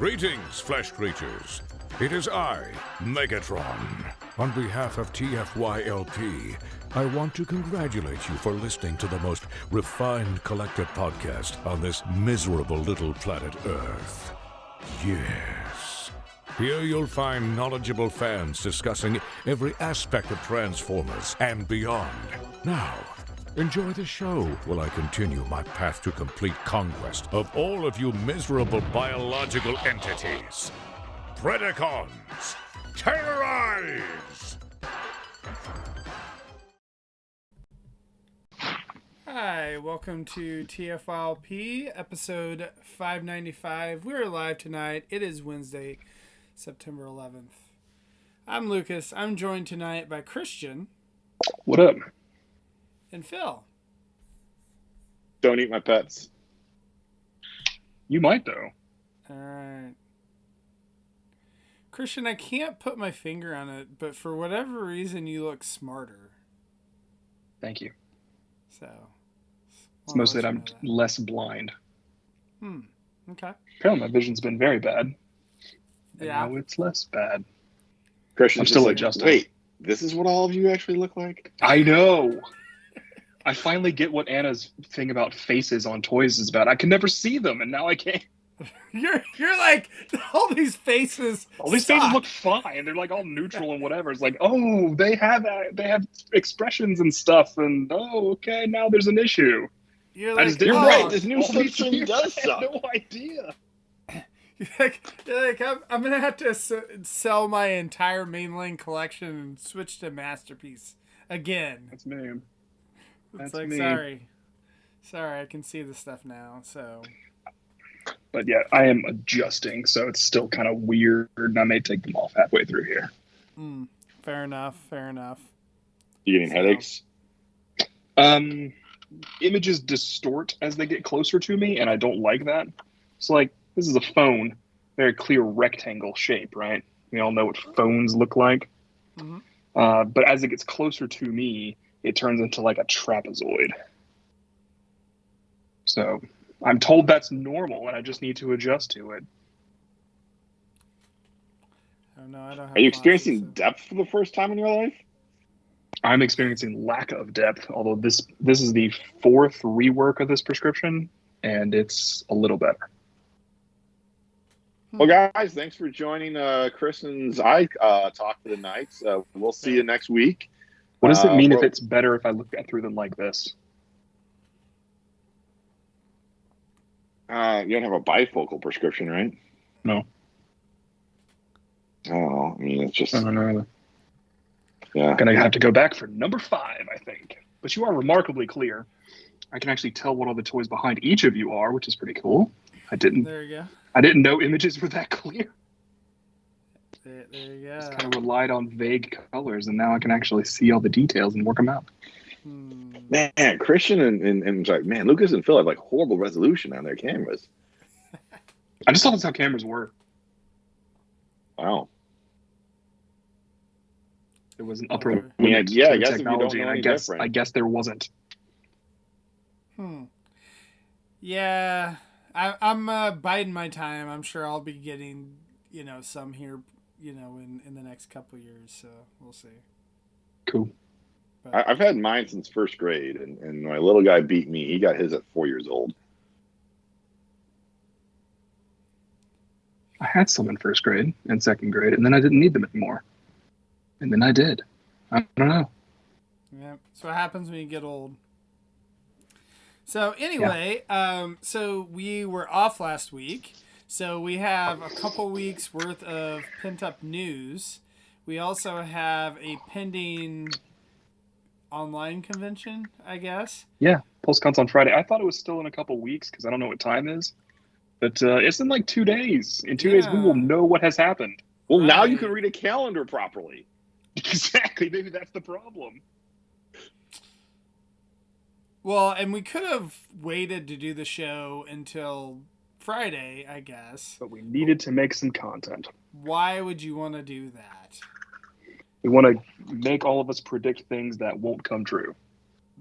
Greetings, flesh creatures. It is I, Megatron. On behalf of TFYLP, I want to congratulate you for listening to the most refined collective podcast on this miserable little planet Earth. Yes. Here you'll find knowledgeable fans discussing every aspect of Transformers and beyond. Now, enjoy the show while I continue my path to complete conquest of all of you miserable biological entities. Predacons, terrorize! Hi, welcome to TFYLP, episode 595. We're live tonight. It is Wednesday, September 11th. I'm Lucas. I'm joined tonight by Christian. What up? And Phil. Don't eat my pets. You might, though. All right. Christian, I can't put my finger on it, but for whatever reason, you look smarter. Thank you. So, it's mostly that I'm less blind. Okay. Apparently, my vision's been very bad. And Yeah. now it's less bad. Christian's I'm still like, adjusting. Wait, this is what all of you actually look like? I know. I finally get what Anna's thing about faces on toys is about. I can never see them, and now I can. You're like, all these faces. All these faces look fine. They're like all neutral and whatever. It's like, oh, they have expressions and stuff, and oh, okay, now there's an issue. You're like, You're oh, right. This new all these substance years, does I suck. had no idea. You're like, I'm gonna have to sell my entire mainline collection and switch to Masterpiece again. That's me. It's That's like, me. sorry, I can see the stuff now. So, But yeah, I am adjusting, so it's still kind of weird. And I may take them off halfway through here. fair enough. You getting headaches? Images distort as they get closer to me, and I don't like that. It's like, this is a phone, very clear rectangle shape, right? We all know what phones look like. Mm-hmm. But as it gets closer to me, it turns into like a trapezoid. So I'm told that's normal, and I just need to adjust to it. Oh no, I don't have Are you glasses, experiencing so- depth for the first time in your life? I'm experiencing lack of depth, although this is the fourth rework of this prescription, and it's a little better. Well, guys, thanks for joining Kristen's Talk for the night. We'll see you next week. What does it mean if it's better if I look through them like this? You don't have a bifocal prescription, right? No. Oh, I mean, it's just... I don't know either. Yeah. I'm going to have to go back for number 5, I think. But you are remarkably clear. I can actually tell what all the toys behind each of you are, which is pretty cool. There you go. I didn't know images were that clear. There you go. Just kind of relied on vague colors, and now I can actually see all the details and work them out. Man, Christian and like, man, Lucas and Phil have like horrible resolution on their cameras. I just thought that's how cameras work. Wow. There was an upper I limit mean, I to guess if you technology, don't know and any different. I guess there wasn't. Yeah, I'm biding my time. I'm sure I'll be getting, some here, in the next couple of years. So we'll see. Cool. But, I've had mine since first grade, and my little guy beat me. He got his at 4 years old. I had some in first grade and second grade, and then I didn't need them anymore. And then I did. I don't know. yeah, so what happens when you get old? So anyway, so we were off last week. So we have a couple weeks worth of pent up news. We also have a pending online convention, I guess. Yeah, Pulsecon's on Friday. I thought it was still in a couple weeks because I don't know what time is. But it's in like 2 days. In 2 days, we will know what has happened. Well, now Right. you can read a calendar properly. Exactly. Maybe that's the problem. Well, and we could have waited to do the show until Friday, I guess. But we needed to make some content. Why would you want to do that? We want to make all of us predict things that won't come true.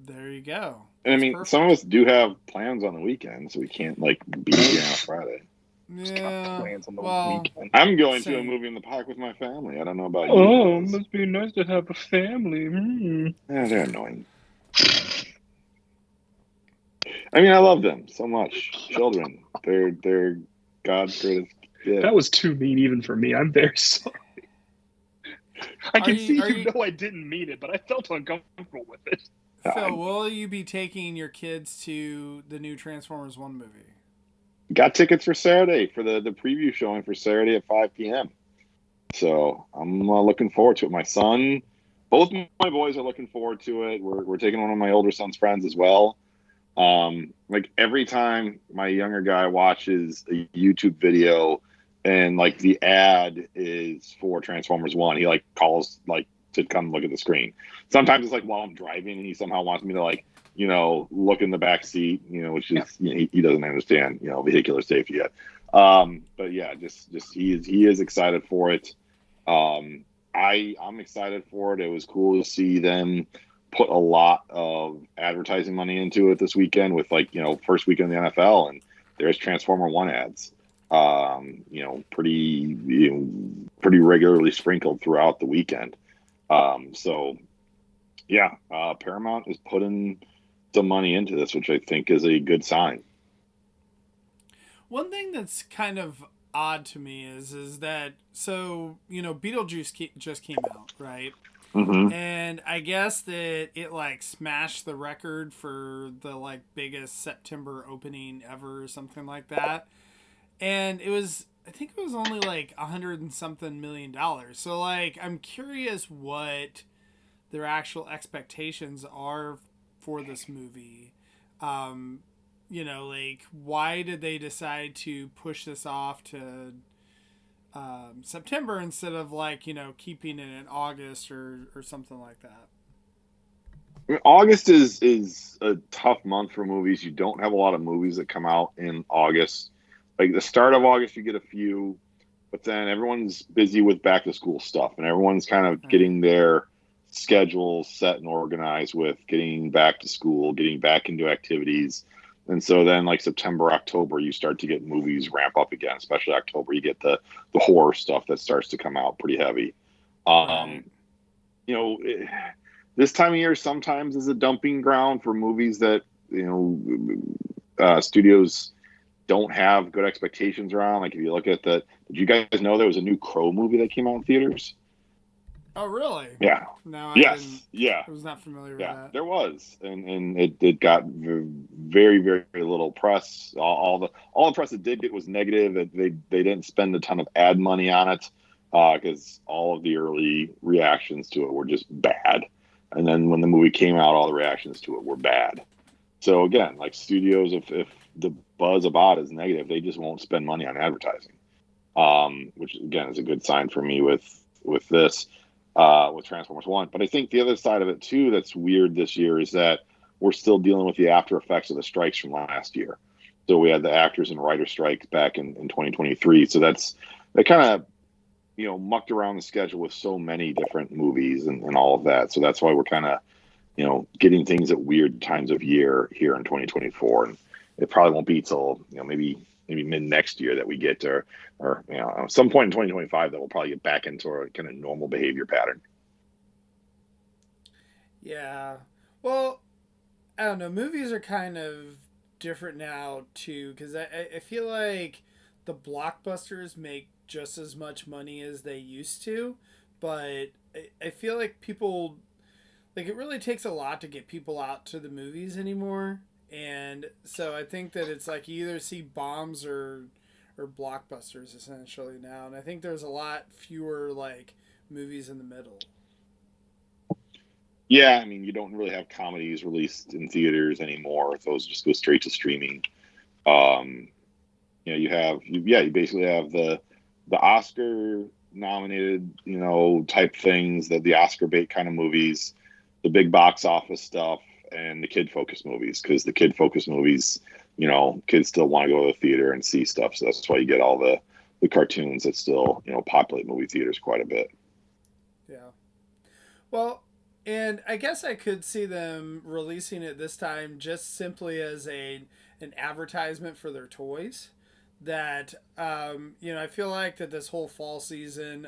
There you go. And I That's mean, perfect. some of us do have plans on the weekend, so we can't like be here on Friday. Yeah. Plans on the Well, weekend. I'm going to a same. movie in the park with my family. I don't know about you. Oh, guys. must be nice to have a family. Yeah, they're annoying. I mean, I love them so much. Children, they're God's greatest gift. That was too mean even for me. I'm very sorry. I can see you know I didn't mean it, but I felt uncomfortable with it. Phil, will you be taking your kids to the new Transformers 1 movie? Got tickets for Saturday for the preview showing for Saturday at 5 p.m. So I'm looking forward to it. My son, both my boys are looking forward to it. We're taking one of my older son's friends as well. Like every time my younger guy watches a YouTube video and like the ad is for Transformers 1, he like calls like to come look at the screen. Sometimes it's like while I'm driving and he somehow wants me to like, look in the back seat, which is, he doesn't understand, vehicular safety yet. But yeah, just he is excited for it. I'm excited for it. It was cool to see them put a lot of advertising money into it this weekend with first weekend in the NFL, and there's Transformer 1 ads. Pretty regularly sprinkled throughout the weekend. So yeah, Paramount is putting some money into this, which I think is a good sign. One thing that's kind of odd to me is that Beetlejuice just came out, right? Mm-hmm. And I guess that it like smashed the record for the like biggest September opening ever or something like that. And I think it was only like $100 and something million. So like I'm curious what their actual expectations are for this movie. Like why did they decide to push this off to September instead of keeping it in August or something like that? I mean, August is a tough month for movies. You don't have a lot of movies that come out in August. Like the start of August, you get a few, but then everyone's busy with back to school stuff, and everyone's kind of getting their schedules set and organized with getting back to school, getting back into activities. And so then like September, October, you start to get movies ramp up again, especially October. You get the horror stuff that starts to come out pretty heavy. Right. This time of year sometimes is a dumping ground for movies that, studios don't have good expectations around. Like if you look at did you guys know there was a new Crow movie that came out in theaters? Oh, really? Yeah. No, I yes. didn't. Yeah. I was not familiar with Yeah, that. there was, and it got very, very little press. All the press it did get was negative. They didn't spend a ton of ad money on it because all of the early reactions to it were just bad. And then when the movie came out, all the reactions to it were bad. So again, like studios, if the buzz about it is negative, they just won't spend money on advertising. Which again is a good sign for me with this. With Transformers 1. But I think the other side of it, too, that's weird this year is that we're still dealing with the after effects of the strikes from last year. So we had the actors and writer strikes back in 2023. So that kind of, mucked around the schedule with so many different movies and all of that. So that's why we're kind of, getting things at weird times of year here in 2024. And it probably won't be till, maybe mid next year that we get to, or at some point in 2025 that we'll probably get back into a kind of normal behavior pattern. Yeah. Well, I don't know. Movies are kind of different now too, because I feel like the blockbusters make just as much money as they used to, but I feel like people like it really takes a lot to get people out to the movies anymore. And so I think that it's like you either see bombs or blockbusters essentially now, and I think there's a lot fewer like movies in the middle. Yeah, I mean, you don't really have comedies released in theaters anymore. Those just go straight to streaming. You basically have the Oscar nominated, type things, the Oscar bait kind of movies, the big box office stuff, and the kid focused movies, because the kid focused movies, kids still want to go to the theater and see stuff. So that's why you get all the cartoons that still, populate movie theaters quite a bit. Yeah. Well, and I guess I could see them releasing it this time just simply as an advertisement for their toys. that I feel like that this whole fall season,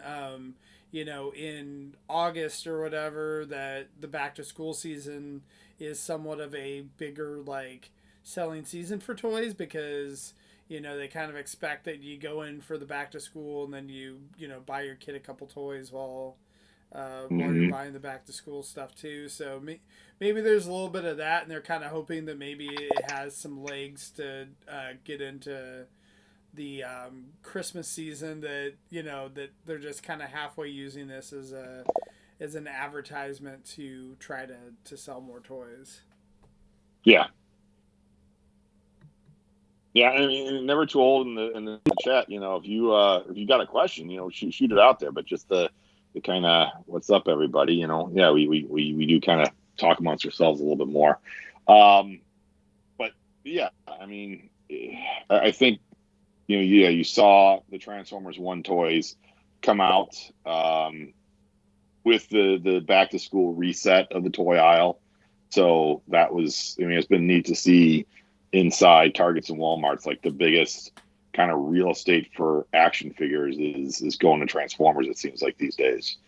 in August or whatever, that the back to school season is somewhat of a bigger like selling season for toys because they kind of expect that you go in for the back to school and then you buy your kid a couple toys while you're buying the back to school stuff too. So maybe there's a little bit of that, and they're kind of hoping that maybe it has some legs to get into the Christmas season. That that they're just kind of halfway using this as an advertisement to try to sell more toys. Yeah. Yeah, I mean, never too old in the chat. If you got a question, shoot it out there. But just the kind of what's up, everybody. Yeah, we do kind of talk amongst ourselves a little bit more. But yeah, I mean, I think you saw the Transformers 1 toys come out with the back to school reset of the toy aisle. So that was, it's been neat to see inside Targets and Walmarts, like the biggest kind of real estate for action figures is going to Transformers, it seems like these days.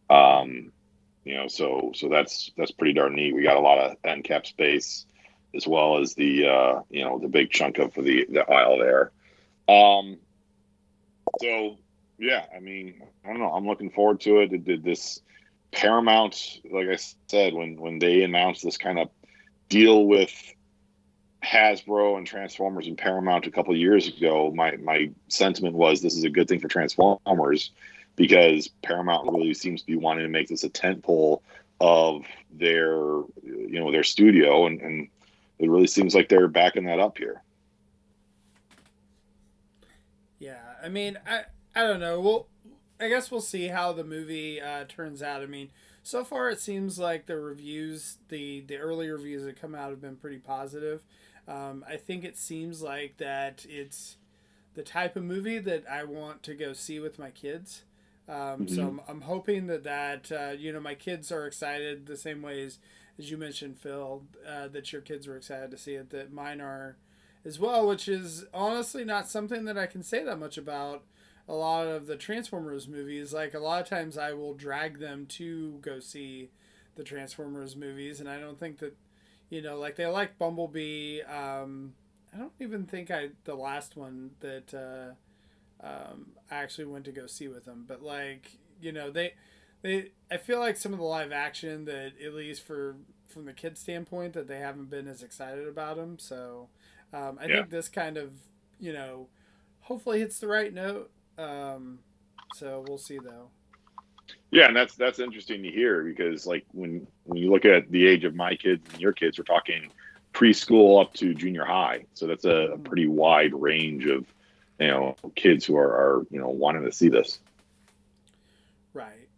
So that's pretty darn neat. We got a lot of end cap space as well as the big chunk of the aisle there. So yeah, I mean, I don't know. I'm looking forward to it. Did this Paramount, like I said, when they announced this kind of deal with Hasbro and Transformers and Paramount a couple of years ago, my sentiment was this is a good thing for Transformers because Paramount really seems to be wanting to make this a tentpole of their studio, and it really seems like they're backing that up here. Yeah, I mean, I don't know. Well, I guess we'll see how the movie turns out. I mean, so far it seems like the reviews, the early reviews that come out have been pretty positive. I think it seems like that it's the type of movie that I want to go see with my kids. So I'm hoping that my kids are excited the same way as you mentioned, Phil, that your kids were excited to see it, that mine are as well, which is honestly not something that I can say that much about a lot of the Transformers movies. Like a lot of times I will drag them to go see the Transformers movies, and I don't think that like they like Bumblebee. I don't even think the last one that I actually went to go see with them, but like they I feel like some of the live action that, at least from the kid standpoint, that they haven't been as excited about them. So I think this kind of hopefully hits the right note. So we'll see though. Yeah, and that's interesting to hear because like when you look at the age of my kids and your kids, we're talking preschool up to junior high. So that's a pretty wide range of kids who are wanting to see this. Right.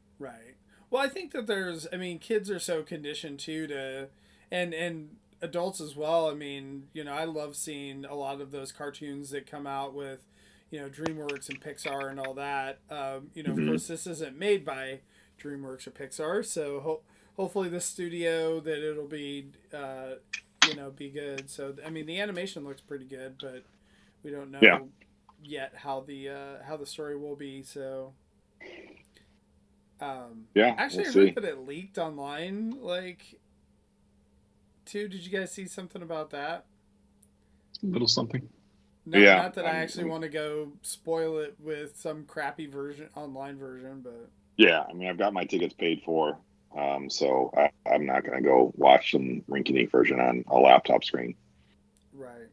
Well, I think that kids are so conditioned too to, and adults as well. I mean, I love seeing a lot of those cartoons that come out with, DreamWorks and Pixar and all that. Of course, this isn't made by DreamWorks or Pixar, so hopefully the studio that it'll be, be good. So, I mean, the animation looks pretty good, but we don't know yet how the story will be. So, actually, we'll I heard that it leaked online, like, too. Did you guys see something about that? A little something. No, not that I actually want to go spoil it with some crappy online version, but yeah, I mean, I've got my tickets paid for, so I'm not going to go watch some rinky-dink version on a laptop screen. Right.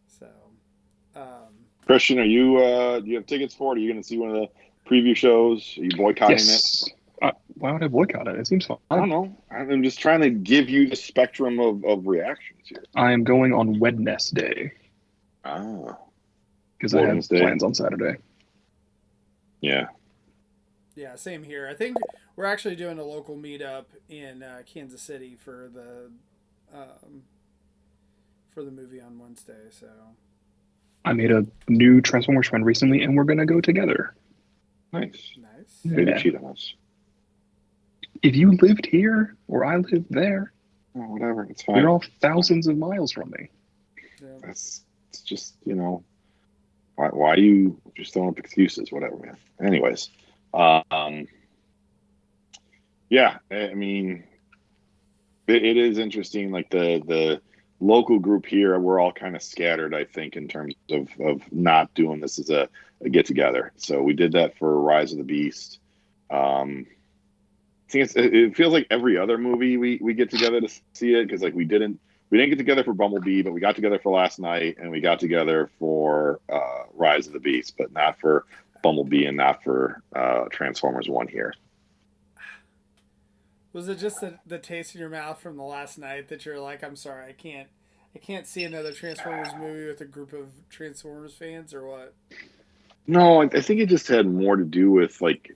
So, Christian, are you do you have tickets for it? Are you going to see one of the preview shows? Are you boycotting it? Why would I boycott it? It seems fun. I don't know. I'm just trying to give you the spectrum of reactions here. I am going on Wednesday. Because I have plans on Saturday. Yeah. Yeah, same here. I think we're actually doing a local meetup in Kansas City for the movie on Wednesday. So I made a new Transformers friend recently, and we're gonna go together. Nice. Yeah. Maybe cheat on us. If you lived here or I lived there, whatever, it's fine. you're all thousands of miles from me. yeah. it's just, why you just throwing up excuses, whatever, man. Anyways, yeah, I mean, it is interesting. Like the local group here, we're all kind of scattered, I think, in terms of not doing this as a get together. So we did that for Rise of the Beast. I think it feels like every other movie we get together to see it, because like we didn't get together for Bumblebee, but we got together for Last Night, and we got together for Rise of the Beast, but not for Bumblebee and not for Transformers 1 here. Was it just the taste in your mouth from the Last Night that you're like, I'm sorry, I can't see another Transformers movie with a group of Transformers fans, or what? No, I think it just had more to do with like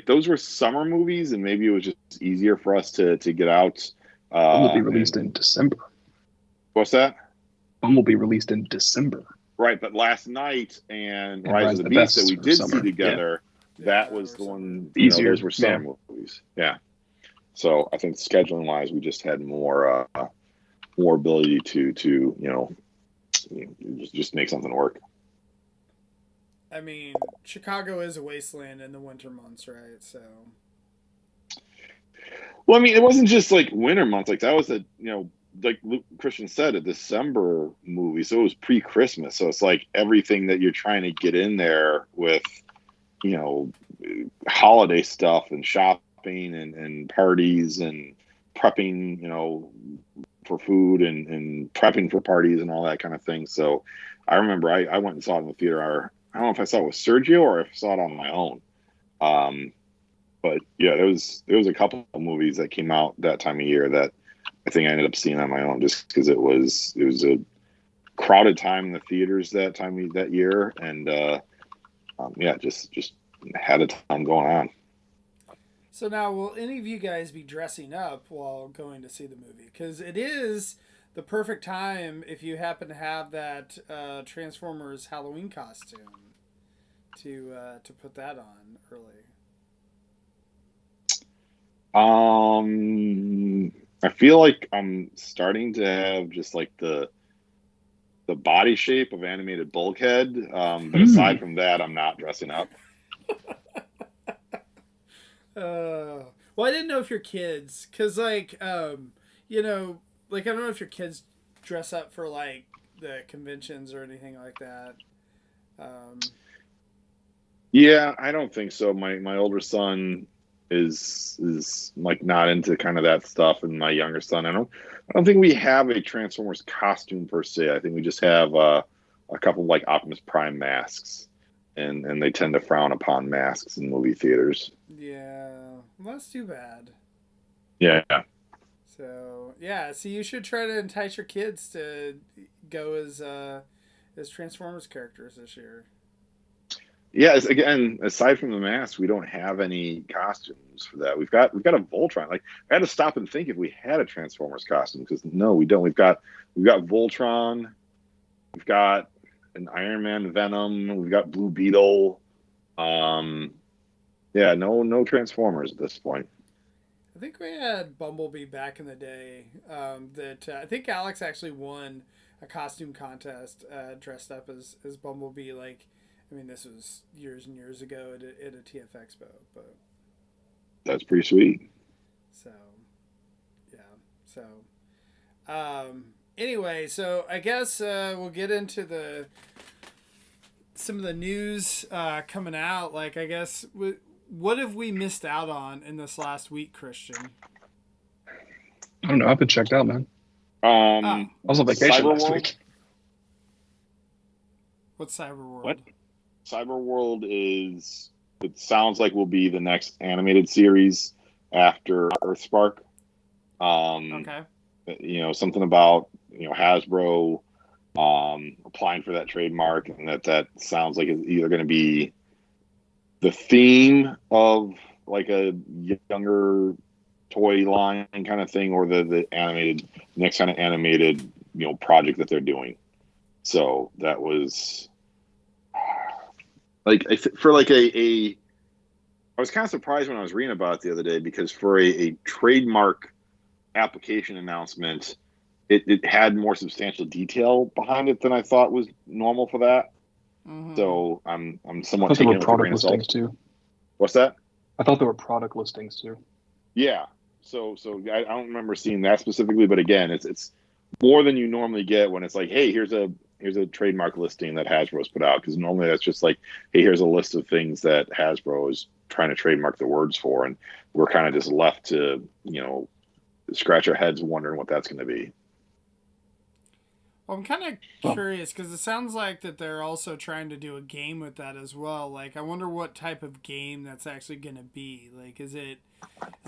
those were summer movies, and maybe it was just easier for us to get out. Bumblebee released in December. What's that? Bumblebee released in December. Right, but Last Night and Rise of the Beast that we did see together, that was the one. Easier. Those were summer movies. Yeah. So I think scheduling wise, we just had more ability to just make something work. I mean, Chicago is a wasteland in the winter months, right? So. Well, I mean, it wasn't just like winter months. Like that was like Luke Christian said, a December movie, so it was pre-Christmas. So it's like everything that you're trying to get in there with, holiday stuff and shopping and parties and prepping, for food and prepping for parties and all that kind of thing. So I remember I went and saw it in the theater. I don't know if I saw it with Sergio or if I saw it on my own. But yeah, there was a couple of movies that came out that time of year that I think I ended up seeing on my own, just because it was a crowded time in the theaters that year, and just had a ton going on. So now, will any of you guys be dressing up while going to see the movie? Because it is the perfect time if you happen to have that Transformers Halloween costume to put that on early. I feel like I'm starting to have just like the body shape of animated Bulkhead, but aside from that, I'm not dressing up. Well, I didn't know if your kids, because like I don't know if your kids dress up for like the conventions or anything like that. Yeah, I don't think so. My older son is like not into kind of that stuff, and my younger son, I don't think we have a Transformers costume per se. I think we just have a couple like Optimus Prime masks, and they tend to frown upon masks in movie theaters. Yeah, well, that's too bad. Yeah. So yeah, so you should try to entice your kids to go as Transformers characters this year. Yeah, again, aside from the mask, we don't have any costumes for that. We've got a Voltron. Like I had to stop and think if we had a Transformers costume, because no, we don't. We've got Voltron, we've got an Iron Man Venom, we've got Blue Beetle. Yeah, no Transformers at this point. I think we had Bumblebee back in the day. I think Alex actually won a costume contest dressed up as Bumblebee. Like, I mean, this was years and years ago at a TF Expo, but that's pretty sweet. So, yeah. So, anyway, so I guess we'll get into some of the news coming out. Like, I guess what have we missed out on in this last week, Christian? I don't know. I've been checked out, man. I was on vacation last week. What's Cyberworld? What? Cyberworld it sounds like will be the next animated series after Earthspark. Okay. Something about Hasbro applying for that trademark, and that sounds like it's either going to be the theme of like a younger toy line kind of thing, or the next kind of animated project that they're doing. So that was like I was kind of surprised when I was reading about it the other day, because for a trademark application announcement, it had more substantial detail behind it than I thought was normal for that. Mm-hmm. So I'm I somewhat thought there taking were it with a product grain of listings salt. too. What's that? I thought there were product listings too. Yeah. So I don't remember seeing that specifically, but again, it's more than you normally get when it's like, hey, here's a trademark listing that Hasbro's put out, because normally that's just like, hey, here's a list of things that Hasbro is trying to trademark the words for, and we're kind of just left to scratch our heads wondering what that's going to be. Well, I'm kind of curious because it sounds like that they're also trying to do a game with that as well. Like, I wonder what type of game that's actually going to be. Like, is it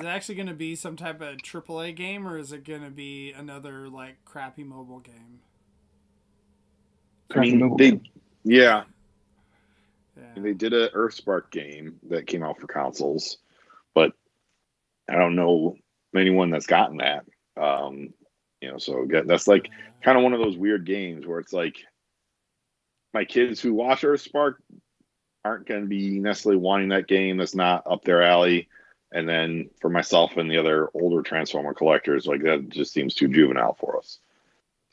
actually going to be some type of AAA game, or is it going to be another like crappy mobile game? Yeah. Yeah. They did a Earthspark game that came out for consoles, but I don't know anyone that's gotten that. So that's like kind of one of those weird games where it's like my kids who watch Earthspark aren't going to be necessarily wanting that game. That's not up their alley. And then for myself and the other older Transformer collectors, like that just seems too juvenile for us.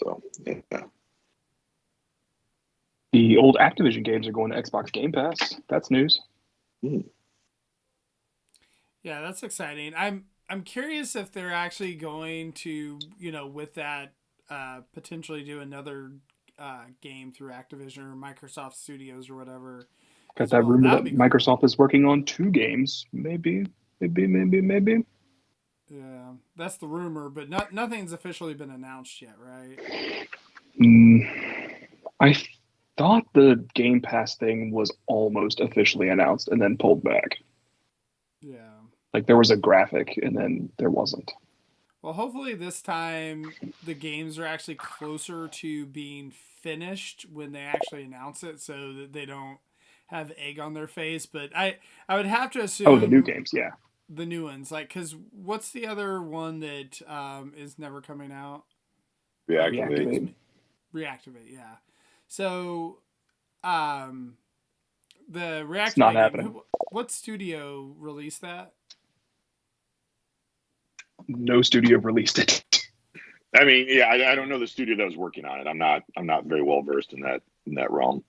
So, yeah. The old Activision games are going to Xbox Game Pass. That's news. Yeah, that's exciting. I'm curious if they're actually going to, with that, potentially do another game through Activision or Microsoft Studios or whatever. Got that rumor that Microsoft is working on 2 games. Maybe. Yeah, that's the rumor, but nothing's officially been announced yet, right? I thought the Game Pass thing was almost officially announced and then pulled back. Yeah. Like there was a graphic and then there wasn't. Well, hopefully this time the games are actually closer to being finished when they actually announce it, so that they don't have egg on their face. But I would have to assume. Oh, the new games, yeah. The new ones, like, because what's the other one that is never coming out? Reactivate, yeah. So, the Reactivate it's not game, happening. What studio released that? No studio released it. I mean, yeah, I don't know the studio that was working on it. I'm not very well versed in that realm.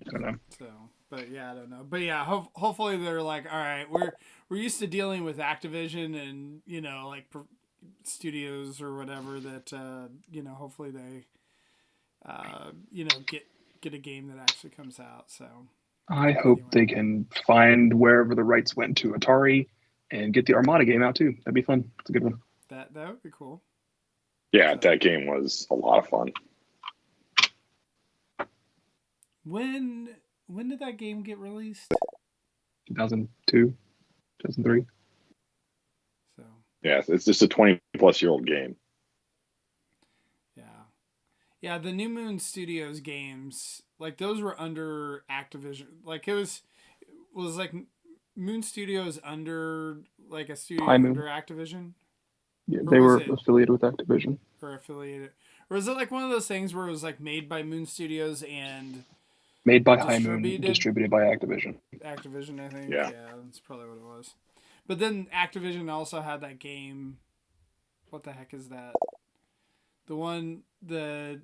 I don't know. So, but yeah, I don't know. But yeah, hopefully they're like, all right, we're used to dealing with Activision and like studios or whatever that hopefully they get a game that actually comes out. So I hope they can find wherever the rights went to Atari and get the Armada game out too. That'd be fun. It's a good one. That would be cool. Yeah, that game was a lot of fun. When did that game get released? 2002, 2003. So. Yeah, it's just a 20-plus-year-old game. Yeah, the New Moon Studios games, like those were under Activision. Like it was like Moon Studios under like a studio under Activision. Yeah, they were affiliated with Activision. Or affiliated, or is it like one of those things where it was like made by Moon Studios and made by High Moon, distributed by Activision? Activision, I think. Yeah, that's probably what it was. But then Activision also had that game. What the heck is that? The one, the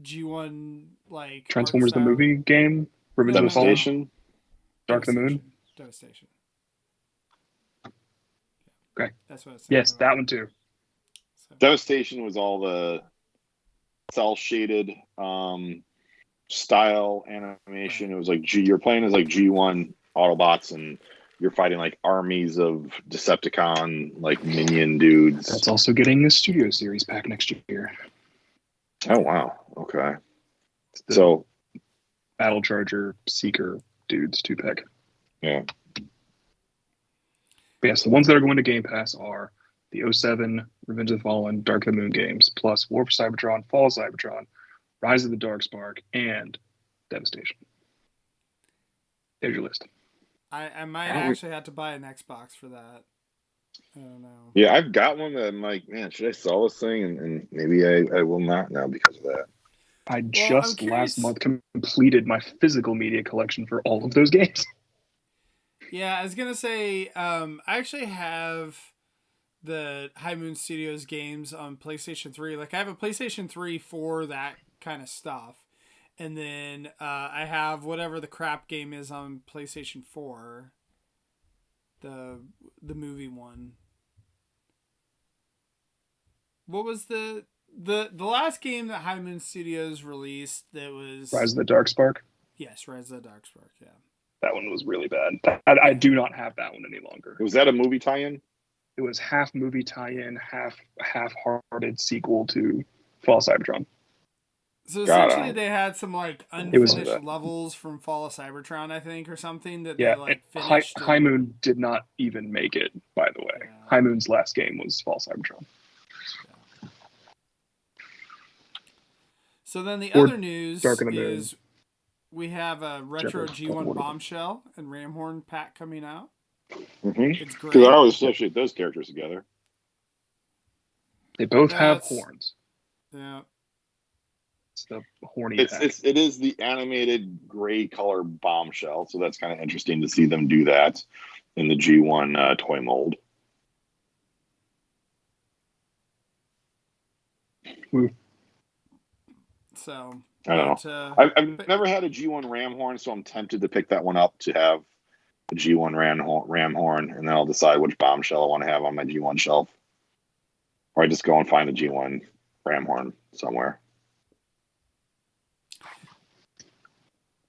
G1 like Transformers the movie game, Revenge of the Fallen, Dark of the Moon, Devastation. Okay, that's what it's. Yes, that one too. So. Devastation was all the cell shaded style animation. It was like you're playing as like G1 Autobots and you're fighting like armies of Decepticon like minion dudes. That's also getting a studio series pack next year. Oh wow! Okay, so Battle Charger Seeker dudes 2-pack. Yeah. But yes, the ones that are going to Game Pass are the 07 Revenge of the Fallen, Dark of the Moon games, plus War for Cybertron, Fall of Cybertron, Rise of the Darkspark, and Devastation. There's your list. I might actually have to buy an Xbox for that. I don't know. Yeah, I've got one that I'm like, man, should I sell this thing? And maybe I will not now because of that. I just last month completed my physical media collection for all of those games. Yeah, I was going to say, I actually have the High Moon Studios games on PlayStation 3. Like I have a PlayStation 3 for that kind of stuff. And then I have whatever the crap game is on PlayStation 4. The movie one. What was the last game that High Moon Studios released that was Rise of the Darkspark. Yes, Rise of the Darkspark, yeah. That one was really bad. I do not have that one any longer. Was that a movie tie-in? It was half movie tie-in, half-hearted sequel to Fall of Cybertron. So essentially, they had some like unfinished levels from Fall of Cybertron, I think, or something that they like finished. High Moon did not even make it, by the way. Yeah. High Moon's last game was Fall of Cybertron. Yeah. So then the other news is we have a retro G1 Bombshell and Ramhorn pack coming out. Mm-hmm. It's great. Because I always associate those characters together. They both have horns. Yeah. It's the horny. It is the animated gray color Bombshell, so that's kind of interesting to see them do that in the G1 toy mold. So I don't know. I've never had a G1 Ramhorn, so I'm tempted to pick that one up to have a G1 Ramhorn, and then I'll decide which Bombshell I want to have on my G1 shelf, or I just go and find a G1 Ramhorn somewhere.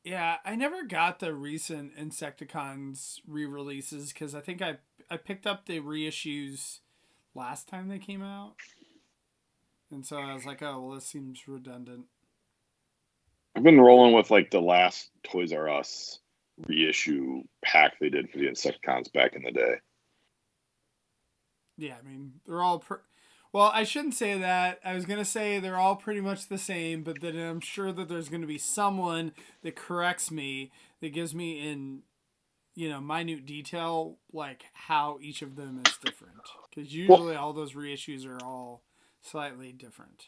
Yeah, I never got the recent Insecticons re-releases because I think I picked up the reissues last time they came out. And so I was like, oh, well, this seems redundant. I've been rolling with like the last Toys R Us reissue pack they did for the Insecticons back in the day. Yeah, I mean, they're all... Well, I shouldn't say that. I was going to say they're all pretty much the same, but then I'm sure that there's going to be someone that corrects me, that gives me in, minute detail, like how each of them is different. Because usually all those reissues are all slightly different.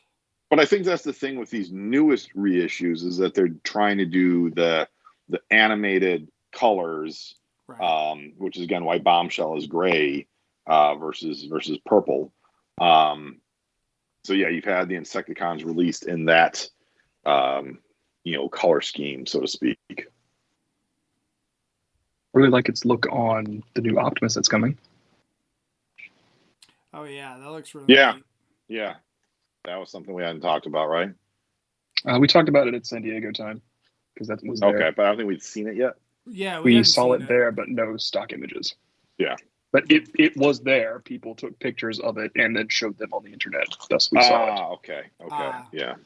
But I think that's the thing with these newest reissues is that they're trying to do the animated colors, right. Which is, again, why Bombshell is gray versus purple. So yeah, you've had the Insecticons released in that, color scheme, so to speak. Really like its look on the new Optimus that's coming. Oh yeah, that looks really neat. Yeah. That was something we hadn't talked about, right? We talked about it at San Diego time because that was there. Okay, but I don't think we'd seen it yet. Yeah, we saw it there, but no stock images. Yeah. But it was there. People took pictures of it and then showed them on the internet. Thus, we saw it. Okay. Yeah.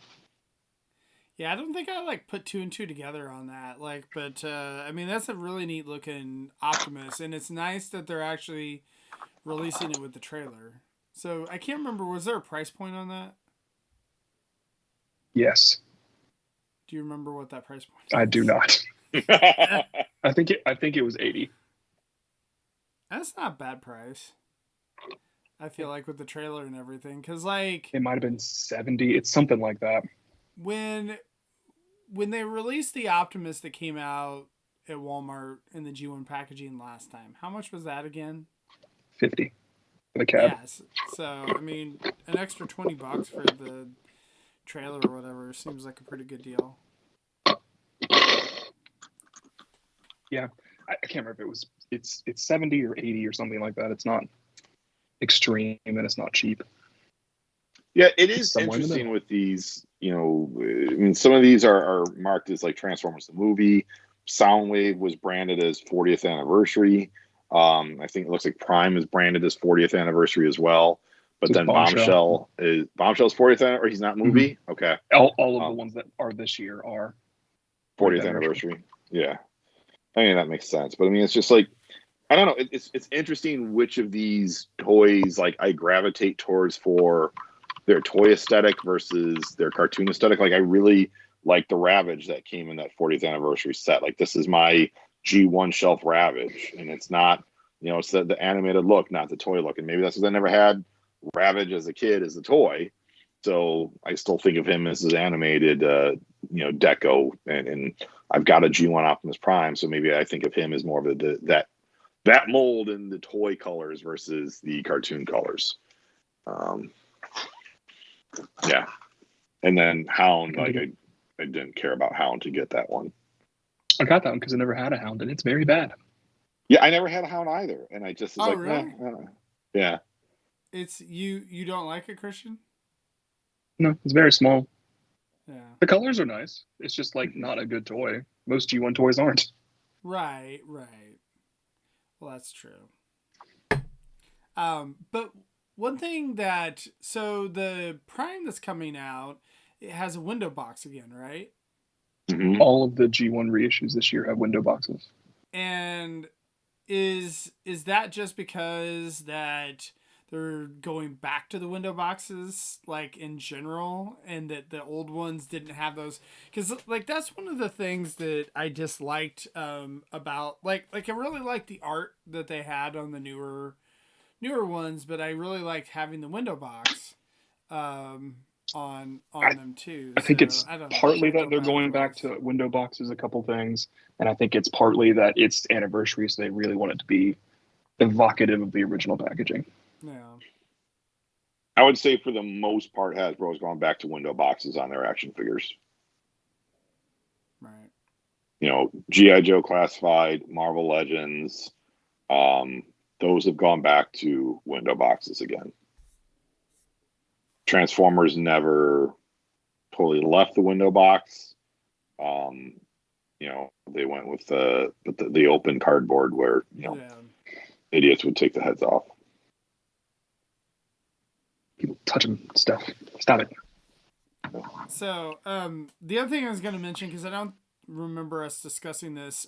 Yeah, I don't think I put two and two together on that. But I mean, that's a really neat looking Optimus, and it's nice that they're actually releasing it with the trailer. So I can't remember. Was there a price point on that? Yes. Do you remember what that price point is? I do not. I think it was 80. That's not a bad price. I feel like with the trailer and everything, because it might have been 70. It's something like that. When they released the Optimus that came out at Walmart in the G1 packaging last time, how much was that again? 50 for the cab. Yes. So I mean, an extra $20 for the trailer or whatever seems like a pretty good deal. Yeah, I can't remember if it's 70 or 80 or something like that. It's not extreme and it's not cheap. Yeah, it is interesting with these, I mean, some of these are marked as like Transformers the movie. Soundwave was branded as 40th anniversary. I think it looks like Prime is branded as 40th anniversary as well. But so then Bombshell's 40th anniversary. He's not movie. Mm-hmm. Okay. All of the ones that are this year are 40th anniversary. Yeah. I mean, that makes sense. But I mean, it's just like, I don't know. It's interesting which of these toys I gravitate towards for their toy aesthetic versus their cartoon aesthetic. I really like the Ravage that came in that 40th anniversary set. This is my G1 shelf Ravage, and it's not, it's the animated look, not the toy look. And maybe that's because I never had Ravage as a kid as a toy, so I still think of him as his animated, Deco, and I've got a G1 Optimus Prime, so maybe I think of him as more of that that mold in the toy colors versus the cartoon colors. Yeah. And then Hound, like I didn't care about Hound to get that one. I got that one because I never had a Hound, and it's very bad. Yeah, I never had a Hound either, and I just was like, really? Yeah. It's you don't like it, Christian? No, it's very small. Yeah. The colors are nice. It's just like not a good toy. Most G1 toys aren't. Right. Well, that's true. But one thing so the Prime that's coming out, it has a window box again, right? Mm-hmm. All of the G1 reissues this year have window boxes. And is that just because that they're going back to the window boxes, like in general, and that the old ones didn't have those? Because like that's one of the things that I disliked about like I really liked the art that they had on the newer ones, but I really liked having the window box on them too. I think it's partly that they're going back to window boxes, a couple things, and I think it's partly that it's anniversary, so they really want it to be evocative of the original packaging. Yeah. I would say for the most part, Hasbro has gone back to window boxes on their action figures. Right. You know, G.I. Joe Classified, Marvel Legends, those have gone back to window boxes again. Transformers never totally left the window box. You know, they went with the open cardboard where, you know, idiots would take the heads off. People touching stuff. Stop it. So, the other thing I was going to mention, because I don't remember us discussing this,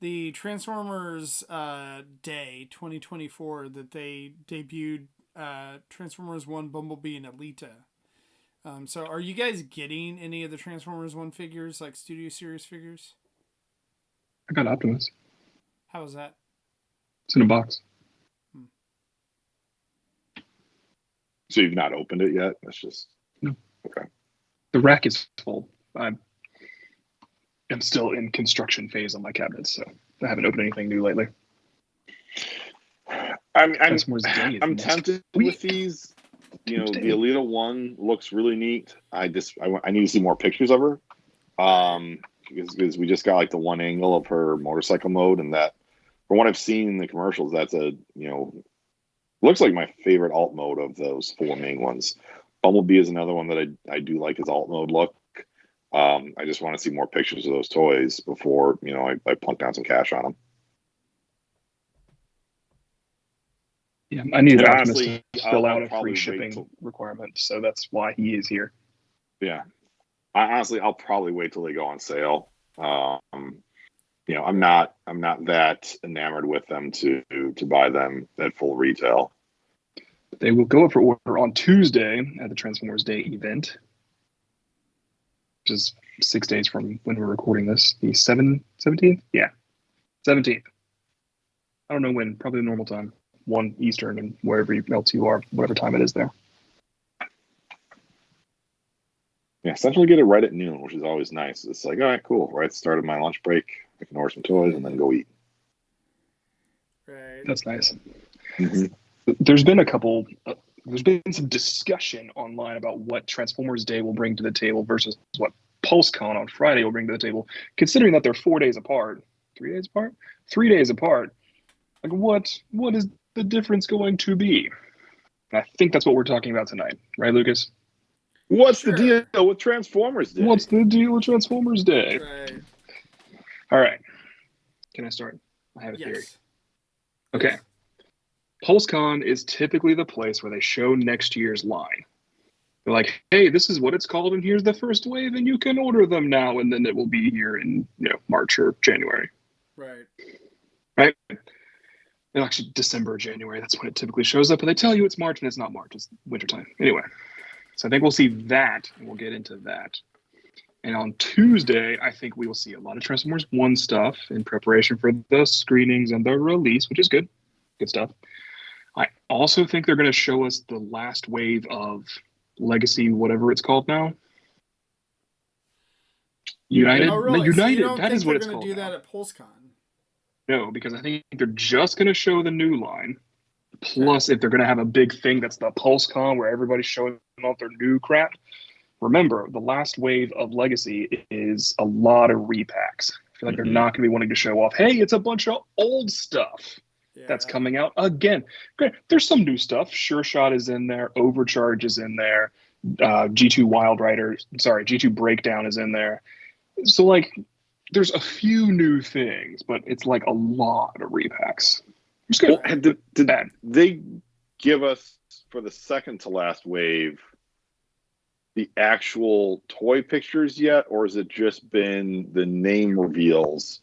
the Transformers Day 2024 that they debuted Transformers 1 Bumblebee and Alita. So are you guys getting any of the Transformers 1 figures, like Studio Series figures? I got Optimus. How was that? It's in a box. So you've not opened it yet? That's just... No. Okay. The rack is full. I'm still in construction phase on my cabinets, so I haven't opened anything new lately. I'm tempted with these. You know, the Alita one looks really neat. I need to see more pictures of her. Because we just got like the one angle of her motorcycle mode, and that, from what I've seen in the commercials, that's looks like my favorite alt mode of those four main ones. Bumblebee is another one that I do like his alt mode look. I just want to see more pictures of those toys before, you know, I plunk down some cash on them. Yeah, I needed Optimus to fill out a free shipping requirement, so that's why he is here. Yeah. I'll probably wait till they go on sale. You know, I'm not that enamored with them to buy them at full retail. They will go up for order on Tuesday at the Transformers Day event, which is 6 days from when we're recording this. The 17th? Yeah, 17th. I don't know when, probably the normal time. 1 Eastern and wherever else you are, whatever time it is there. Yeah, essentially get it right at noon, which is always nice. It's like, all right, cool. Right at the start of my lunch break, I can order some toys and then go eat. Right. That's nice. Mm-hmm. There's been some discussion online about what Transformers Day will bring to the table versus what Pulsecon on Friday will bring to the table, considering that they're 4 days apart. 3 days apart? 3 days apart. Like, what is the difference going to be? And I think that's what we're talking about tonight. Right, Lucas? What's the deal with Transformers Day? What's the deal with Transformers Day? Right. All right. Can I start? I have a theory. Okay. Yes. Pulsecon is typically the place where they show next year's line. They're like, hey, this is what it's called, and here's the first wave, and you can order them now, and then it will be here in March or January. Right? And actually, December or January, that's when it typically shows up, but they tell you it's March, and it's not March, it's wintertime. Anyway, so I think we'll see that, and we'll get into that. And on Tuesday, I think we will see a lot of Transformers 1 stuff in preparation for the screenings and the release, which is good. Good stuff. I also think they're going to show us the last wave of Legacy, whatever it's called now. United? Oh, really? United, so you don't that think is what they're it's going called to do now. that at Pulsecon? No, because I think they're just going to show the new line. Plus, if they're going to have a big thing that's the Pulsecon where everybody's showing off their new crap. Remember, the last wave of Legacy is a lot of repacks. I feel like they're not going to be wanting to show off, hey, it's a bunch of old stuff that's coming out again. Great. There's some new stuff. Sure Shot is in there. Overcharge is in there. G2 Breakdown is in there. So, like, there's a few new things, but it's like a lot of repacks. It's good. Well, did they give us, for the second to last wave, the actual toy pictures yet, or has it just been the name reveals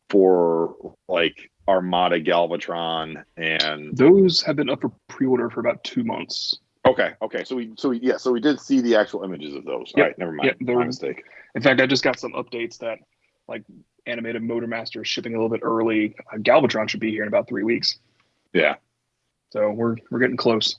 for like Armada Galvatron? And those have been up for pre-order for about 2 months. Okay. So we did see the actual images of those. Yep. All right, never mind. Yep, my mistake. In fact, I just got some updates that like Animated Motormaster is shipping a little bit early. Galvatron should be here in about 3 weeks. Yeah. So we're getting close.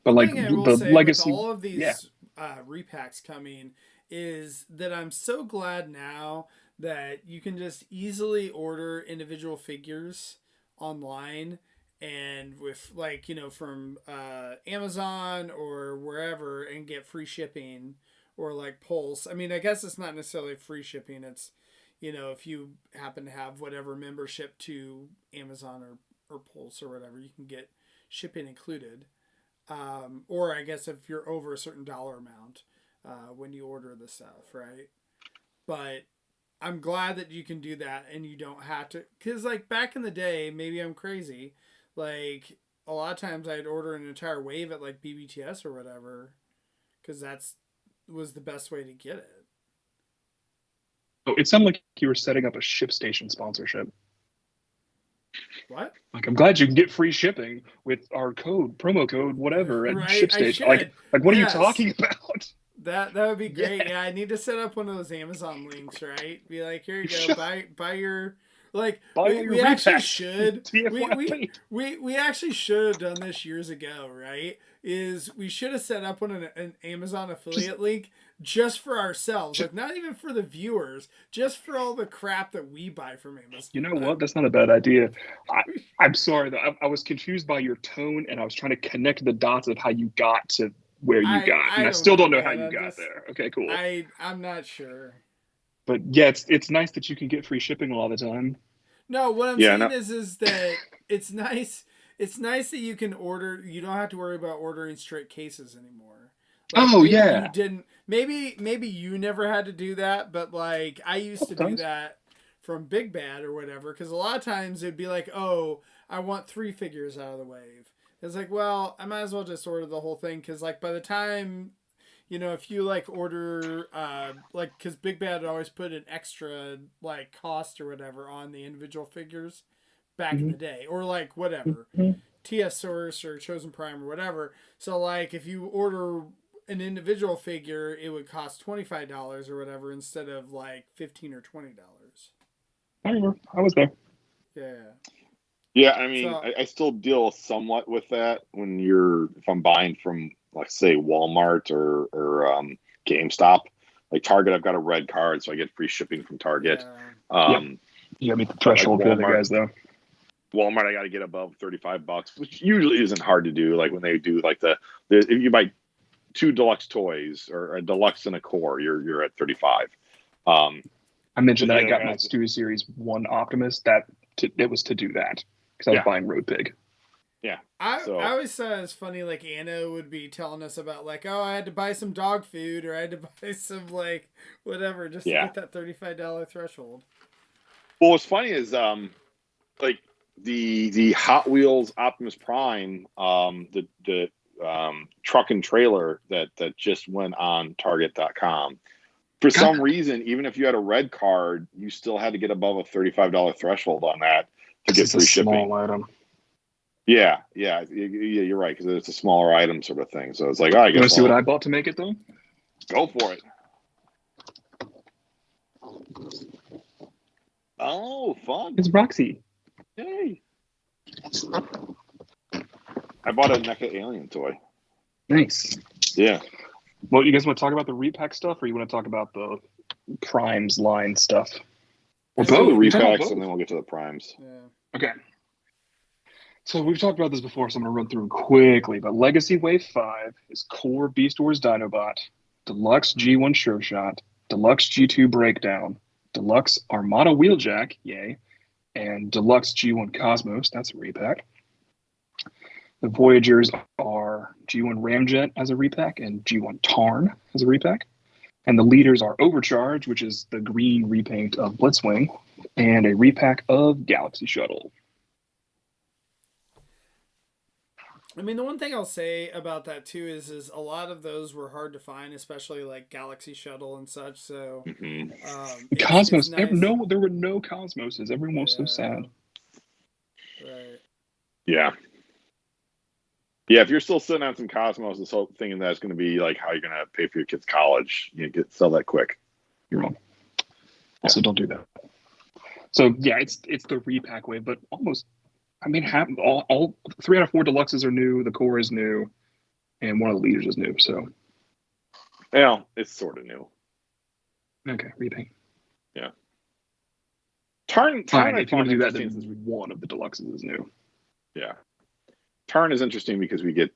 But like the Legacy, with all of these repacks coming, is that I'm so glad now that you can just easily order individual figures online and with like, you know, from Amazon or wherever and get free shipping, or like Pulse. I mean, I guess it's not necessarily free shipping. It's, you know, if you happen to have whatever membership to Amazon or Pulse or whatever, you can get shipping included. Or I guess if you're over a certain dollar amount when you order the stuff, right? But I'm glad that you can do that and you don't have to, because like back in the day, maybe I'm crazy, like a lot of times I'd order an entire wave at like BBTS or whatever, because that's was the best way to get it. Oh, it sounded like you were setting up a ShipStation sponsorship. What? Like, I'm glad you can get free shipping with our promo code, whatever, at ShipStation. Like, what are you talking about? That would be great. Yeah, I need to set up one of those Amazon links, right? Be like, here you go, buy your. Like we actually should we actually should have done this years ago, right? Is we should have set up an Amazon affiliate link just for ourselves, like not even for the viewers, just for all the crap that we buy from Amazon. You know what? That's not a bad idea. I'm sorry though. I was confused by your tone, and I was trying to connect the dots of how you got to where you got, and I still don't know how you got there. Okay, cool. I'm not sure. But yeah, it's nice that you can get free shipping all the time. No, what I'm saying is that it's nice. It's nice that you can order. You don't have to worry about ordering straight cases anymore. Like, you didn't. Maybe you never had to do that, but like I used to do that from Big Bad or whatever. Because a lot of times it'd be like, oh, I want 3 figures out of the wave. It's like, well, I might as well just order the whole thing, because like by the time. You know, if you like order, like, because Big Bad always put an extra like cost or whatever on the individual figures back in the day, or like whatever, TS Source or Chosen Prime or whatever. So like, if you order an individual figure, it would cost $25 or whatever instead of like $15 or $20. I remember, I was there. Yeah. Yeah, I mean, I still deal somewhat with that if I'm buying from, like, say, Walmart or GameStop. Like Target, I've got a red card, so I get free shipping from Target. You gotta meet the threshold for the other guys, though. Walmart, I got to get above $35, which usually isn't hard to do. Like when they do like if you buy 2 deluxe toys or a deluxe and a core, you're at $35. I mentioned that I got my Studio Series 1 Optimus. It was to do that because I was buying Road Pig. Yeah. I always thought it was funny, like Anna would be telling us about like, oh, I had to buy some dog food, or I had to buy some like whatever just to get that $35 threshold. Well, what's funny is like the Hot Wheels Optimus Prime, the truck and trailer that just went on Target.com. For some reason, even if you had a red card, you still had to get above a $35 threshold on that to get free shipping. Small item. Yeah, you're right, because it's a smaller item sort of thing. So it's like, I guess. You want to see what I bought to make it though? Go for it. Oh, fun! It's Roxy. Hey. I bought a NECA Alien toy. Nice. Yeah. Well, you guys want to talk about the repack stuff, or you want to talk about the Primes line stuff? Or Let's do the both. We can talk about repacks, both. and then we'll get to the primes. Yeah. Okay. So we've talked about this before, so I'm going to run through them quickly. But Legacy Wave 5 is Core Beast Wars Dinobot, Deluxe G1 Sure Shot, Deluxe G2 Breakdown, Deluxe Armada Wheeljack, yay, and Deluxe G1 Cosmos, that's a repack. The Voyagers are G1 Ramjet as a repack and G1 Tarn as a repack. And the leaders are Overcharge, which is the green repaint of Blitzwing, and a repack of Galaxy Shuttle. I mean, the one thing I'll say about that too is a lot of those were hard to find, especially like Galaxy Shuttle and such. So, Cosmos, it's nice. there were no Cosmoses. Everyone was so sad. Right. Yeah. Yeah, if you're still sitting on some Cosmos and so thinking that's going to be like how you're going to pay for your kids' college, you sell that quick. You're wrong. Also, don't do that. So yeah, it's the repack wave, but almost. I mean, all 3 out of 4 deluxes are new. The core is new, and one of the leaders is new. So, Well, it's sort of new. okay, repaint. Yeah. Tarn. Fine, I if you want to do that, then since one of the deluxes is new. Yeah. Tarn is interesting because we get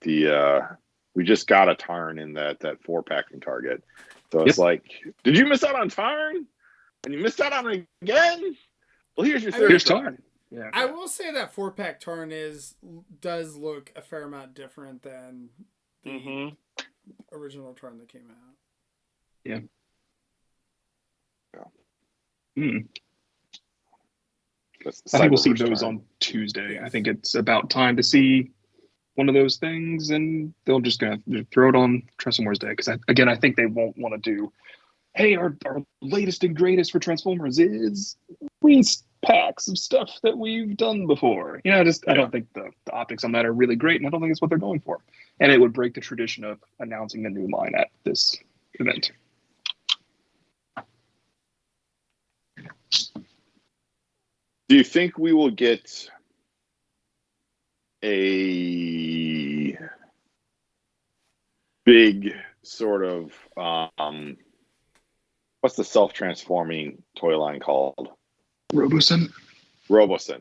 we just got a Tarn in that 4-pack from Target. So it's like, did you miss out on Tarn? And you missed out on it again? Well, here's your third. Here's Tarn. Yeah. I will say that 4-pack Tarn does look a fair amount different than the original Tarn that came out. Yeah. I think we'll see those on Tuesday. Yes. I think it's about time to see one of those things, and they'll just gonna throw it on Transformers Day because I think they won't want to do. Hey, our latest and greatest for Transformers is packs of stuff that we've done before. I don't think the optics on that are really great, and I don't think it's what they're going for. And it would break the tradition of announcing the new line at this event. Do you think we will get a big sort of what's the self-transforming toy line called? Robosen.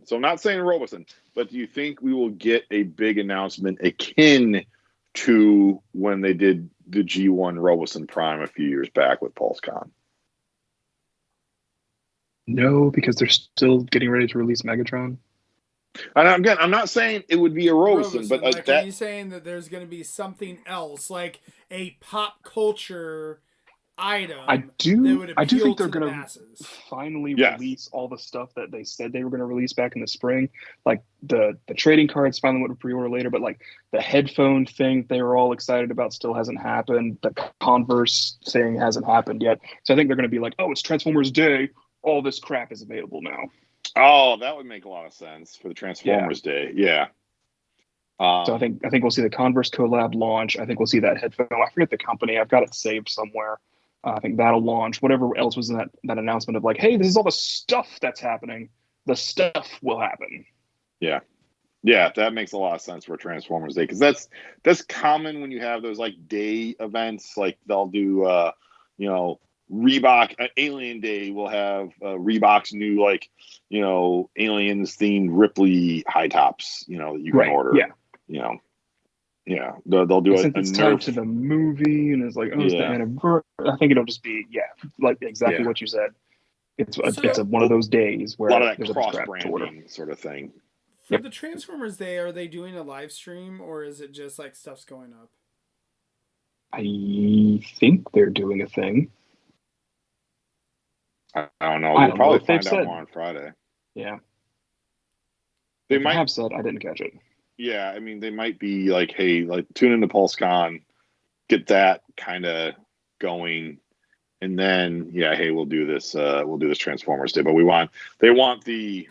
So I'm not saying Robosen, but do you think we will get a big announcement akin to when they did the G1 Robosen Prime a few years back with Pulsecon? No, because they're still getting ready to release Megatron. And again, I'm not saying it would be a Robosen, but like, are you saying that there's going to be something else, like a pop culture item? I do think they're going to finally release all the stuff that they said they were going to release back in the spring. Like the trading cards finally went to pre-order later, but like the headphone thing they were all excited about still hasn't happened. The Converse thing hasn't happened yet. So I think they're going to be like, oh, it's Transformers Day. All this crap is available now. Oh, that would make a lot of sense for the Transformers Day. Yeah. So I think we'll see the Converse collab launch. I think we'll see that headphone. I forget the company. I've got it saved somewhere. I think that'll launch. Whatever else was in that announcement of like, hey, this is all the stuff that's happening. The stuff will happen. Yeah. Yeah, that makes a lot of sense for Transformers Day because that's common when you have those like day events. Like they'll do, Reebok Alien Day will have Reebok's new aliens themed Ripley high tops that you can order. They'll do it's tied to the movie and it's like it's the anniversary. I think it'll just be like exactly what you said. It's one of those days where a lot of that there's cross a branding sort of thing. For the Transformers Day, are they doing a live stream or is it just like stuff's going up? I think they're doing a thing. I don't know. We'll probably find out more on Friday. Yeah. They might have said. I didn't catch it. Yeah, I mean, they might be like, hey, like tune into PulseCon, get that kind of going, and then hey, we'll do this Transformers Day. But they want the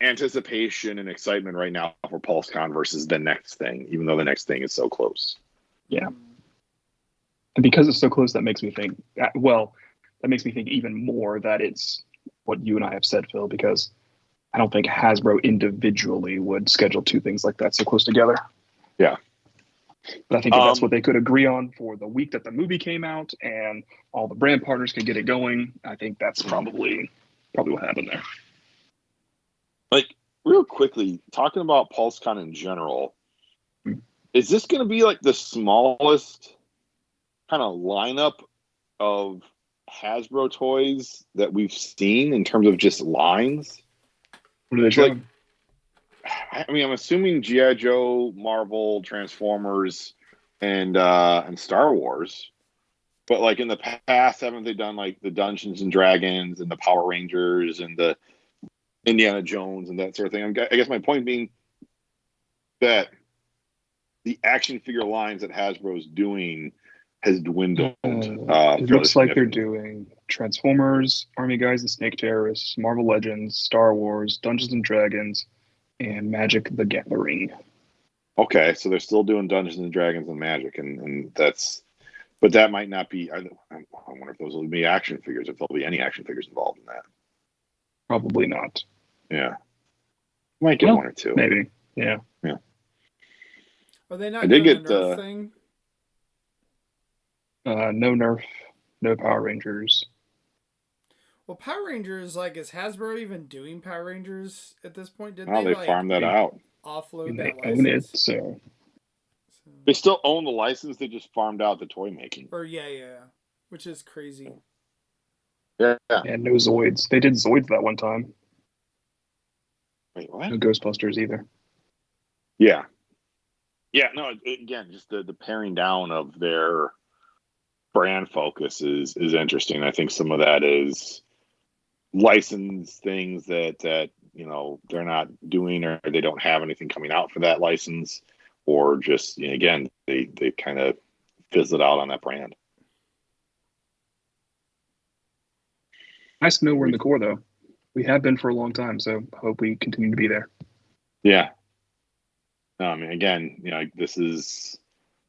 anticipation and excitement right now for PulseCon versus the next thing, even though the next thing is so close. Yeah. And because it's so close, that makes me think, even more that it's what you and I have said, Phil, because I don't think Hasbro individually would schedule two things like that so close together. Yeah. But I think if that's what they could agree on for the week that the movie came out and all the brand partners could get it going, I think that's probably what happened there. Like, real quickly, talking about Pulsecon in general, is this going to be like the smallest kind of lineup of Hasbro toys that we've seen in terms of just lines? What are they showing? I mean, I'm assuming G.I. Joe, Marvel, Transformers, and Star Wars. But like in the past, haven't they done like the Dungeons and Dragons and the Power Rangers and the Indiana Jones and that sort of thing? I guess my point being that the action figure lines that Hasbro is doing has dwindled. It looks like they're doing Transformers, Army Guys, the Snake Terrorists, Marvel Legends, Star Wars, Dungeons and Dragons, and Magic the Gathering. Okay, so they're still doing Dungeons and Dragons and Magic, and that's, but that might not be. I wonder if those will be action figures, if there'll be any action figures involved in that. Probably not. Yeah, might get one or two, maybe. Yeah. Are they not doing a Nerf thing? No Nerf, no Power Rangers. Well, Power Rangers, like, is Hasbro even doing Power Rangers at this point? Did they like, farmed that out? Offload they that own license? it, so they still own the license. They just farmed out the toy making. Or yeah, which is crazy. Yeah. And no Zoids. They did Zoids that one time. Wait, what? No Ghostbusters either. Yeah. No. Again, just the paring down of their brand focus is interesting. I think some of that is license things that you know they're not doing, or they don't have anything coming out for that license, or just, you know, again, they kind of fizzled out on that brand. Nice to know we're in the core, though. We have been for a long time, so I hope we continue to be there. Yeah. No, I mean, again, you know, this is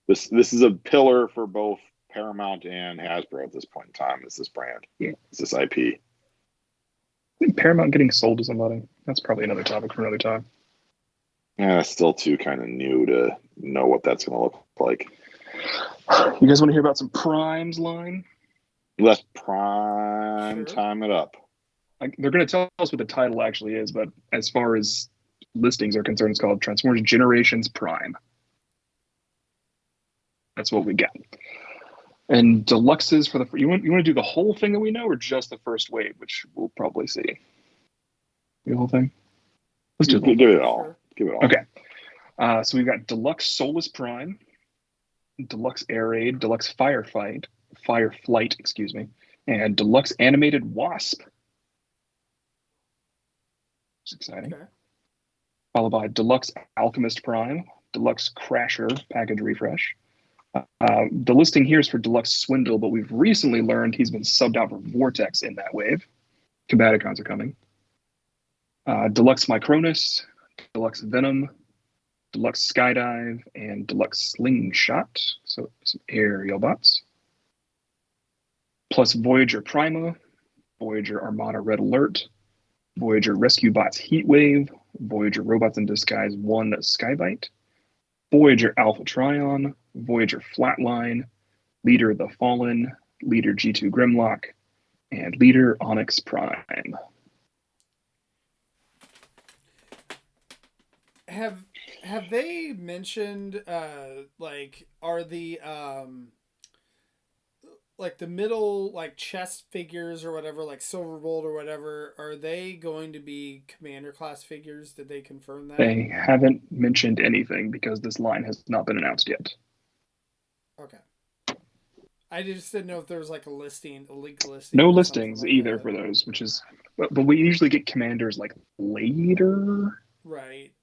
a pillar for both Paramount and Hasbro at this point in time. Is this brand? Yeah. Is this IP? I think Paramount getting sold to somebody. That's probably another topic for another time. Yeah, still too kind of new to know what that's going to look like. You guys want to hear about some Prime's line? Let's time it up. They're going to tell us what the title actually is, but as far as listings are concerned, it's called Transformers Generations Prime. That's what we got. And deluxes for the you want to do the whole thing that we know, or just the first wave, which we'll probably see. The whole thing. Let's do Give it all. Sure. Give it all. Okay. So we've got Deluxe Soulless Prime, Deluxe Air Raid, Deluxe Fireflight, and Deluxe Animated Wasp. It's exciting. Okay. Followed by Deluxe Alchemist Prime, Deluxe Crasher Package Refresh. The listing here is for Deluxe Swindle, but we've recently learned he's been subbed out for Vortex in that wave. Combaticons are coming. Deluxe Micronus, Deluxe Venom, Deluxe Skydive, and Deluxe Slingshot. So some aerial bots. Plus Voyager Prima, Voyager Armada Red Alert, Voyager Rescue Bots Heatwave, Voyager Robots in Disguise 1 Skybite, Voyager Alpha Trion, Voyager Flatline, Leader the Fallen, Leader G2 Grimlock, and Leader Onyx Prime. Have they mentioned like, are the like the middle, like, chest figures or whatever, like Silverbolt or whatever, are they going to be Commander class figures? Did they confirm that? They haven't mentioned anything because this line has not been announced yet. Okay. I just didn't know if there was like a leaked listing. No listings like either for those, which is, but we usually get Commanders like later. Right.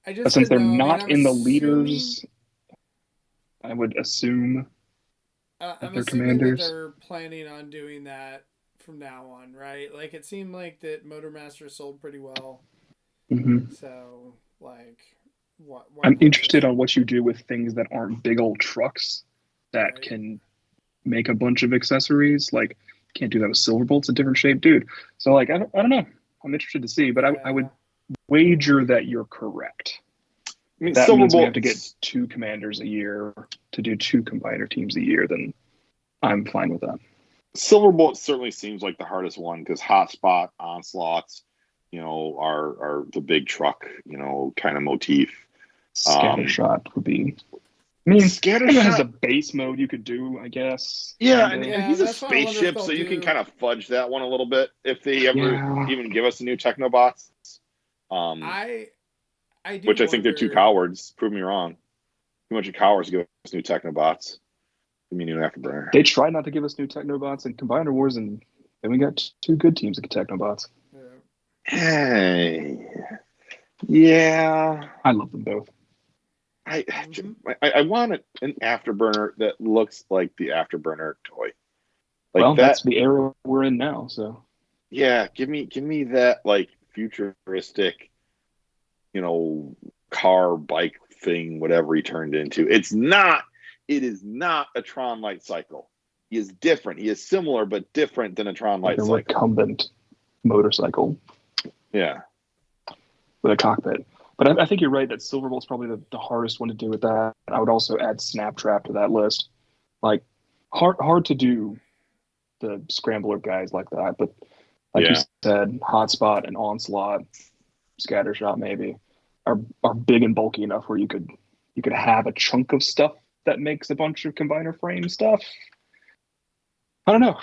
But since they're not in the leaders, I would assume I'm assuming that they're planning on doing that from now on, right? Like, it seemed like that Motormaster sold pretty well. Mm-hmm. So, like, what? I'm interested on what you do with things that aren't big old trucks that can make a bunch of accessories. Like, can't do that with Silverbolt's a different shape, dude. So, like, I don't know. I'm interested to see, but I would wager that you're correct. I mean, that means we Silverbolt have to get 2 commanders a year to do 2 combiner teams a year, then I'm fine with that. Silverbolt certainly seems like the hardest one because Hotspot, Onslaughts, are the big truck, kind of motif. Scattershot would be. I mean, Scattershot it has a base mode you could do, I guess. Yeah, kinda. and he's a that's why I wonder if spaceship, they'll so you can do- kind of fudge that one a little bit if they ever Yeah. even give us a new Technobots. I do Which I think they're too wonder- cowards. Prove me wrong. Too much of cowards to give us new Technobots. Give me a new Afterburner. They tried not to give us new Technobots in Combiner Wars, and then we got 2 good teams of Technobots. Yeah. Hey, yeah, I love them both. I want an Afterburner that looks like the Afterburner toy. Well, that's the era we're in now, so. Yeah, give me that like futuristic, car, bike thing, whatever he turned into. It is not a Tron Light Cycle. He is different. He is similar but different than a Tron Light Cycle. Recumbent motorcycle. Yeah. With a cockpit. But I think you're right that Silverbolt's probably the hardest one to do with that. I would also add Snaptrap to that list. Like, hard to do the Scrambler guys like that, but like you said, Hotspot and Onslaught, Scattershot maybe, are big and bulky enough where you could have a chunk of stuff that makes a bunch of combiner frame stuff. I don't know.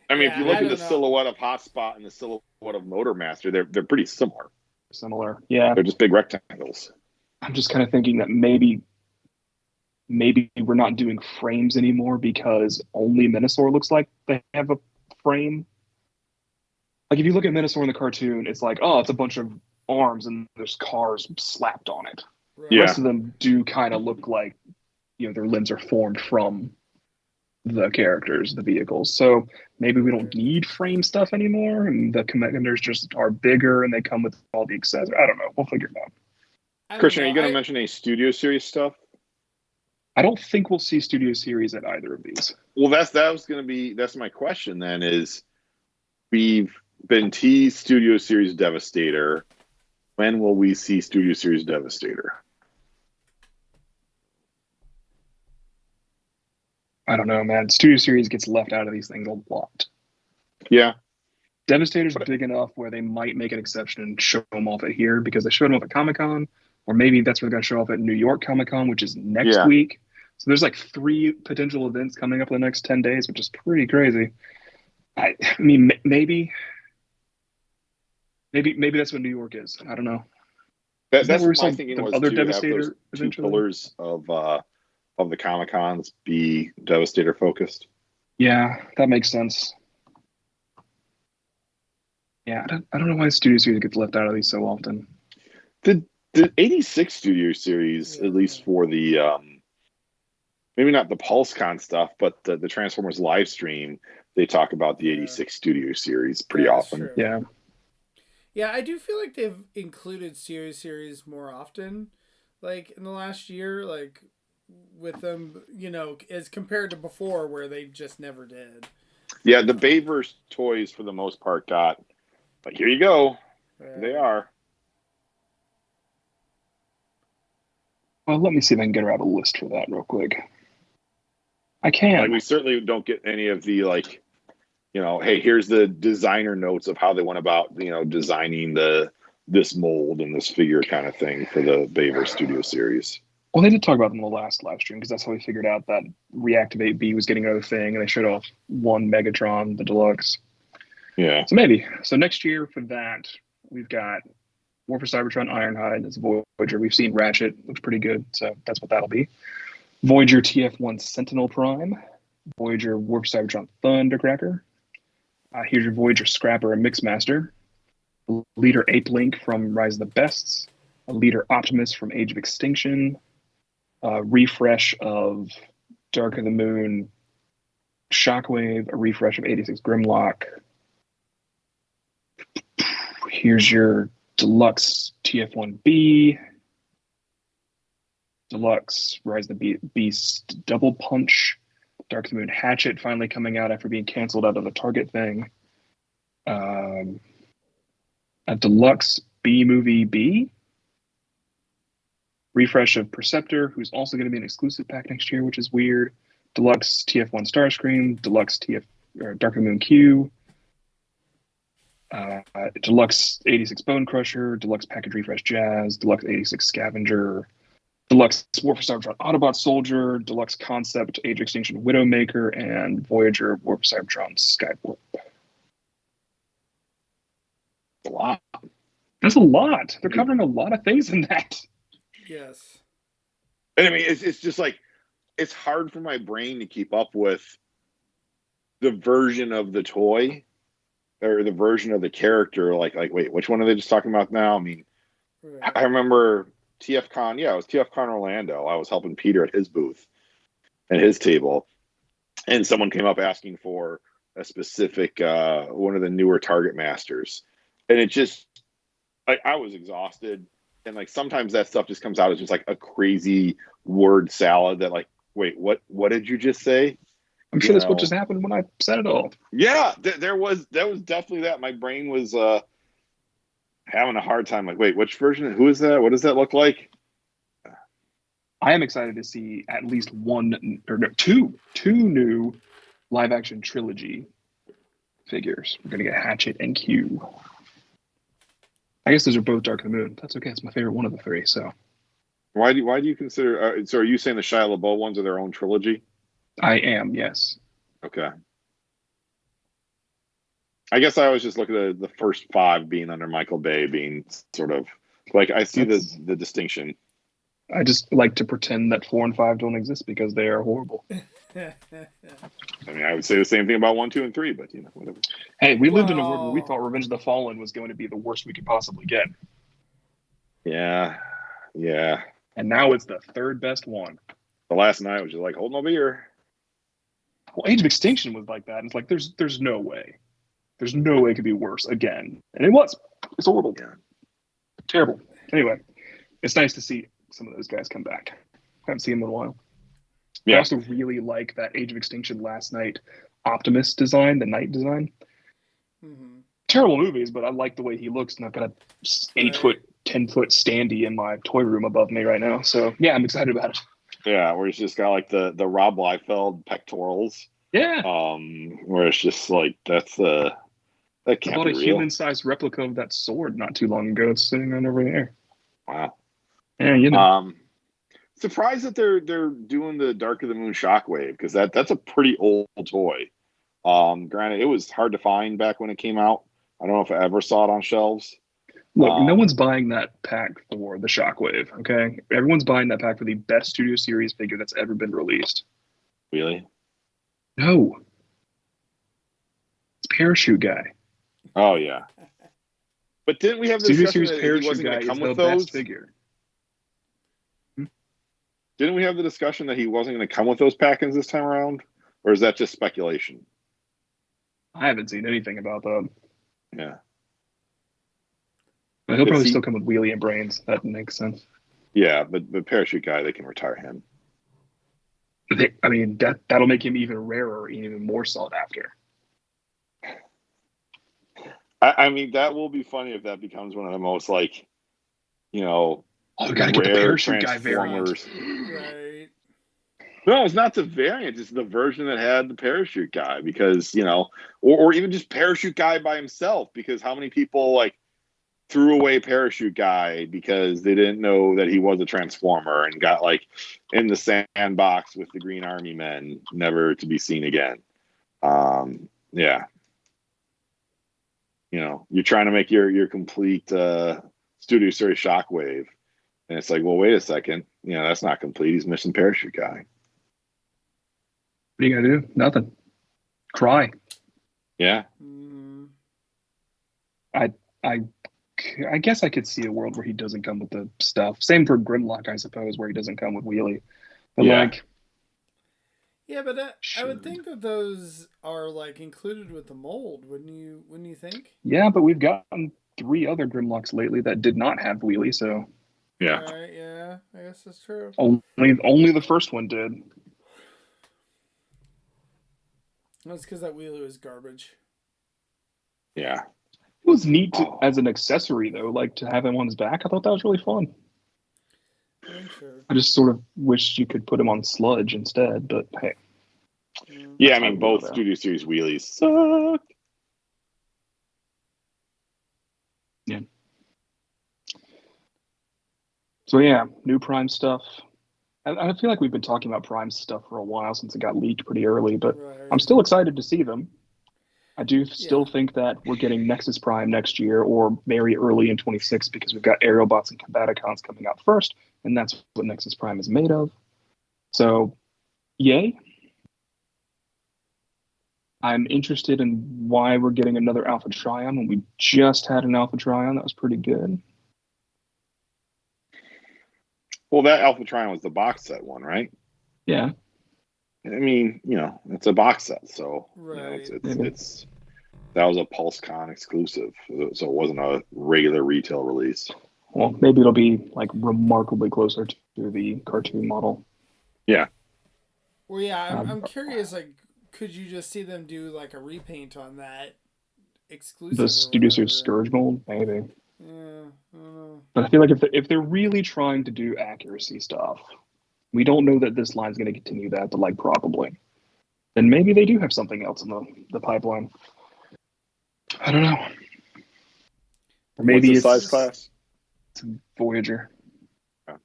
I mean, if you look at the silhouette of Hotspot and the silhouette of Motormaster, they're pretty similar. Yeah. They're just big rectangles. I'm just kind of thinking that maybe we're not doing frames anymore because only Minosaur looks like they have a frame. Like if you look at Minosaur in the cartoon, it's like, oh, it's a bunch of arms and there's cars slapped on it. Right. The rest of them do kind of look like, their limbs are formed from the characters, the vehicles. So maybe we don't need frame stuff anymore, and the commanders just are bigger and they come with all the accessories. I don't know. We'll figure it out. Christian, are you going to mention any Studio Series stuff? I don't think we'll see Studio Series at either of these. Well, that's my question then is we've been teased Studio Series Devastator. When will we see Studio Series Devastator? I don't know, man. Studio Series gets left out of these things a lot. Yeah. Devastator's big enough where they might make an exception and show them off at here because they showed them off at Comic-Con, or maybe that's where they're going to show off at New York Comic-Con, which is next week. So there's like 3 potential events coming up in the next 10 days, which is pretty crazy. I mean, maybe that's what New York is. I don't know. That's what my thinking was. Other to Devastator have those 2 pillars of the Comic-Cons be Devastator focused. Yeah, that makes sense. Yeah, I don't know why Studio Series gets left out of these so often. The 86 Studio Series, at least for the maybe not the Pulsecon stuff, but the Transformers live stream, they talk about the 86 Studio Series pretty often. True. Yeah. Yeah, I do feel like they've included series more often, like in the last year, like with them, as compared to before where they just never did. Yeah, the Bayverse toys for the most part got, like, here you go. They are. Well, let me see if I can get her out a list for that real quick. I can. Like, we certainly don't get any of the, like, hey, here's the designer notes of how they went about, designing this mold and this figure kind of thing for the Bayverse Studio Series. Well, they did talk about them in the last live stream because that's how we figured out that Reactivate B was getting another thing, and they showed off 1 Megatron, the deluxe. Yeah. So maybe. So next year for that, we've got War for Cybertron Ironhide. That's Voyager. We've seen Ratchet. Looks pretty good. So that's what that'll be. Voyager TF1 Sentinel Prime. Voyager War for Cybertron Thundercracker. Here's your Voyager Scrapper and Mixmaster. Leader Ape Link from Rise of the Bests. A Leader Optimus from Age of Extinction. Refresh of Dark of the Moon Shockwave. A refresh of 86 Grimlock. Here's your Deluxe TF1B. Deluxe Rise of the Beast Double Punch. Dark of the Moon Hatchet finally coming out after being canceled out of the Target thing. A Deluxe B-Movie B. refresh of Perceptor, who's also going to be an exclusive pack next year, which is weird. Deluxe TF1 Starscream, Deluxe Dark of the Moon Q, Deluxe 86 Bone Crusher, Deluxe Package Refresh Jazz, Deluxe 86 Scavenger, Deluxe War for Cybertron Autobot Soldier, Deluxe Concept Age of Extinction Widowmaker, and Voyager War for Cybertron Skywarp. A lot. That's a lot. They're covering a lot of things in that. Yes. And I mean, it's just like, it's hard for my brain to keep up with the version of the toy or the version of the character. Like, wait, which one are they just talking about now? I mean, Right. I remember TFCon. Yeah, it was TFCon Orlando. I was helping Peter at his booth and his table, and someone came up asking for a specific one of the newer Target Masters, and it just, like, I was exhausted, and like sometimes that stuff just comes out as just like a crazy word salad that, like, wait, what did you just say? I'm sure that's what just happened when I said it all. Yeah, that was definitely that. My brain was having a hard time. Like, wait, which version? Who is that? What does that look like? I am excited to see at least two new live action trilogy figures. We're gonna get Hatchet and Q. I guess those are both Dark of the Moon. That's okay. It's my favorite one of the three. So Why do you consider? So are you saying the Shia LaBeouf ones are their own trilogy? I am, yes. Okay. I guess I always just look at the first 5 being under Michael Bay, being sort of like, I see the distinction. I just like to pretend that 4 and 5 don't exist because they are horrible. I mean, I would say the same thing about 1, 2, and 3, but whatever. Hey, we lived in a world where we thought Revenge of the Fallen was going to be the worst we could possibly get. Yeah. And now it's the third best one. The last night was just like, hold my beer. Well, Age of Extinction was like that. And it's like, there's no way. There's no way it could be worse again. And it was. It's horrible. Yeah. Terrible. Anyway, it's nice to see some of those guys come back. I haven't seen them in a while. Yeah. I also really like that Age of Extinction Last Night Optimus design, the night design. Mm-hmm. Terrible movies, but I like the way he looks, and I've got a 8-foot, 10-foot standee in my toy room above me right now. So yeah, I'm excited about it. Yeah, where he's just got like the Rob Liefeld pectorals. Yeah. Where it's just like, that can't I bought be a real. human-sized replica of that sword not too long ago. It's sitting right over there. Wow. Yeah, you know. Surprised that they're doing the Dark of the Moon Shockwave, because that's a pretty old toy. Granted, it was hard to find back when it came out. I don't know if I ever saw it on shelves. Look, no one's buying that pack for the Shockwave, okay? Everyone's buying that pack for the best Studio Series figure that's ever been released. Really? No. It's Parachute Guy. Oh, yeah. But didn't we have the Studio discussion Series that he Parachute wasn't Guy going to is come the with those? best figure. Didn't we have the discussion that he wasn't going to come with those packings this time around? Or is that just speculation? I haven't seen anything about them. Yeah. But he'll probably still come with Wheelie and Brains. That makes sense. Yeah, but Parachute Guy, they can retire him. I mean, that'll make him even rarer, even more sought after. I mean, that will be funny if that becomes one of the most, like, oh, we gotta get the rare Parachute Guy variant. Right. No, it's not the variant. It's the version that had the Parachute Guy, because, or even just Parachute Guy by himself, because how many people, like, threw away Parachute Guy because they didn't know that he was a Transformer and got, like, in the sandbox with the Green Army men, never to be seen again. Yeah. You're trying to make your complete Studio Series Shockwave, and it's like, well, wait a second, that's not complete. He's missing Parachute Guy. What are you gonna do? Nothing. Cry. Yeah. I guess I could see a world where he doesn't come with the stuff. Same for Grimlock, I suppose, where he doesn't come with Wheelie. But yeah, but I would think that those are, like, included with the mold, wouldn't you think? Yeah, but we've gotten 3 other Grimlocks lately that did not have Wheelie, so yeah. Right, yeah, I guess that's true. Only the first one did. That's because that Wheelie was garbage. Yeah. It was neat as an accessory, though, like to have him on his back. I thought that was really fun. I think so. I just sort of wish you could put him on Sludge instead, but hey. Yeah, I mean, both Studio Series wheelies suck. Yeah. So yeah, new Prime stuff. I feel like we've been talking about Prime stuff for a while since it got leaked pretty early, but I'm still excited to see them. I do still think that we're getting Nexus Prime next year or very early in 26 because we've got Aerobots and Combaticons coming out first, and that's what Nexus Prime is made of. So, yay. I'm interested in why we're getting another Alpha Trion when we just had an Alpha Trion that was pretty good. Well, that Alpha Trion was the box set one, right? Yeah. I mean, it's a box set, so it's that was a Pulsecon exclusive, so it wasn't a regular retail release. Well, maybe it'll be like remarkably closer to the cartoon model. Yeah. Well, yeah, I'm curious. Like, could you just see them do like a repaint on that exclusive? The Studio Series Scourge mold, maybe. Yeah, I don't know. But I feel like if they're really trying to do accuracy stuff, we don't know that this line's going to continue that, but like probably. Then maybe they do have something else in the pipeline. I don't know. Or maybe What's the size class? It's Voyager. Yeah.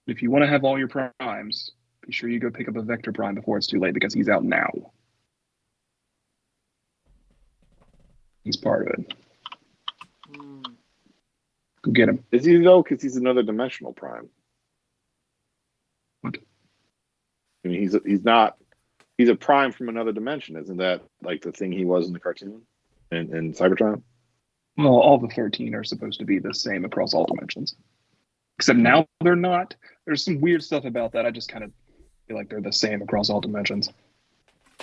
If you want to have all your primes, be sure you go pick up a Vector Prime before it's too late because he's out now. He's part of it. Go get him. Is he though? Because he's another dimensional prime. What? I mean, he's not. He's a prime from another dimension. Isn't that like the thing he was in the cartoon in Cybertron? Well, all the 13 are supposed to be the same across all dimensions. Except now they're not. There's some weird stuff about that. I just kind of feel like they're the same across all dimensions.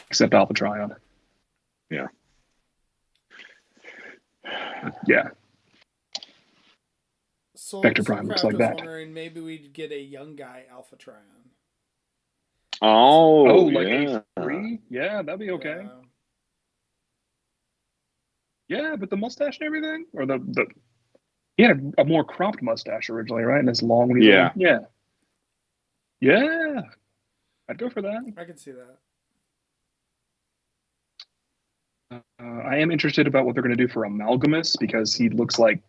Except Alpha Trion. Yeah. Yeah. Vector Soul Prime looks Craft like was that. wondering maybe we'd get a young guy Alpha Trion. Oh, like yeah. H3? Yeah, that'd be okay. Yeah, but the mustache and everything? Or the he had a more cropped mustache originally, right? And it's long when he's Yeah. old. Yeah. Yeah. I'd go for that. I can see that. I am interested about what they're going to do for Amalgamus because he looks like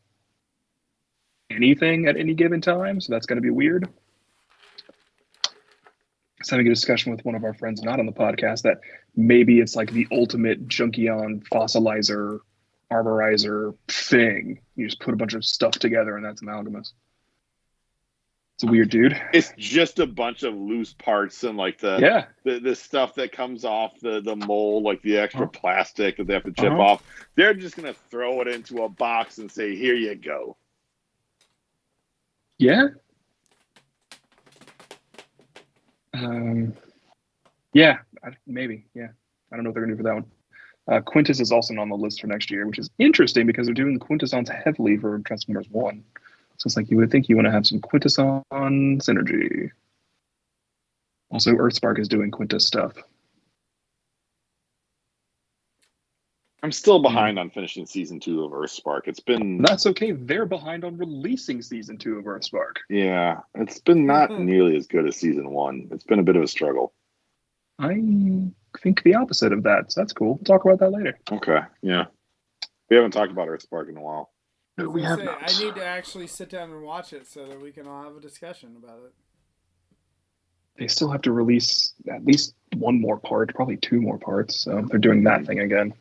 anything at any given time, so that's going to be weird. I was having a discussion with one of our friends not on the podcast that maybe it's like the ultimate Junkion fossilizer armorizer thing. You just put a bunch of stuff together and that's Amalgamus. It's a weird dude. It's just a bunch of loose parts and like the stuff that comes off the mold, like the extra plastic that they have to chip off. They're just gonna throw it into a box and say, "Here you go." Yeah. Yeah, maybe. Yeah, I don't know what they're gonna do for that one. Quintus is also on the list for next year, which is interesting because they're doing the Quintessons heavily for Transformers 1. So it's like you would think you want to have some Quintesson synergy. Also, Earthspark is doing Quintus stuff. I'm still behind on finishing season 2 of Earthspark. It's been... That's okay. They're behind on releasing season 2 of Earthspark. Yeah, it's been not nearly as good as season 1. It's been a bit of a struggle. I think the opposite of that. So that's cool. We'll talk about that later. Okay, yeah. We haven't talked about Earthspark in a while. No, we have not. I need to actually sit down and watch it so that we can all have a discussion about it. They still have to release at least one more part, probably 2 more parts. So they're doing that thing again.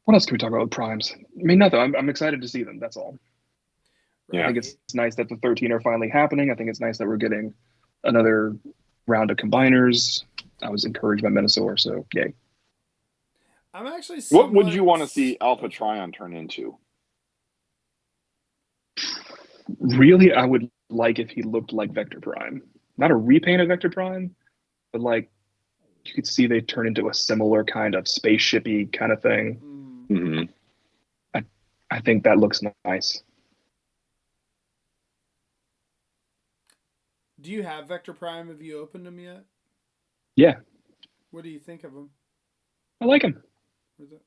What else can we talk about with Primes? I mean, nothing. I'm excited to see them. That's all. Yeah. I think it's nice that the 13 are finally happening. I think it's nice that we're getting another round of combiners. I was encouraged by Metasaur, so yay. I'm actually. What would you want to see Alpha Trion turn into? Really, I would like if he looked like Vector Prime. Not a repaint of Vector Prime, but like you could see they turn into a similar kind of spaceshipy kind of thing. Mm-hmm. I think that looks nice. Do you have Vector Prime? Have you opened him yet? Yeah. What do you think of him? I like him. Is it?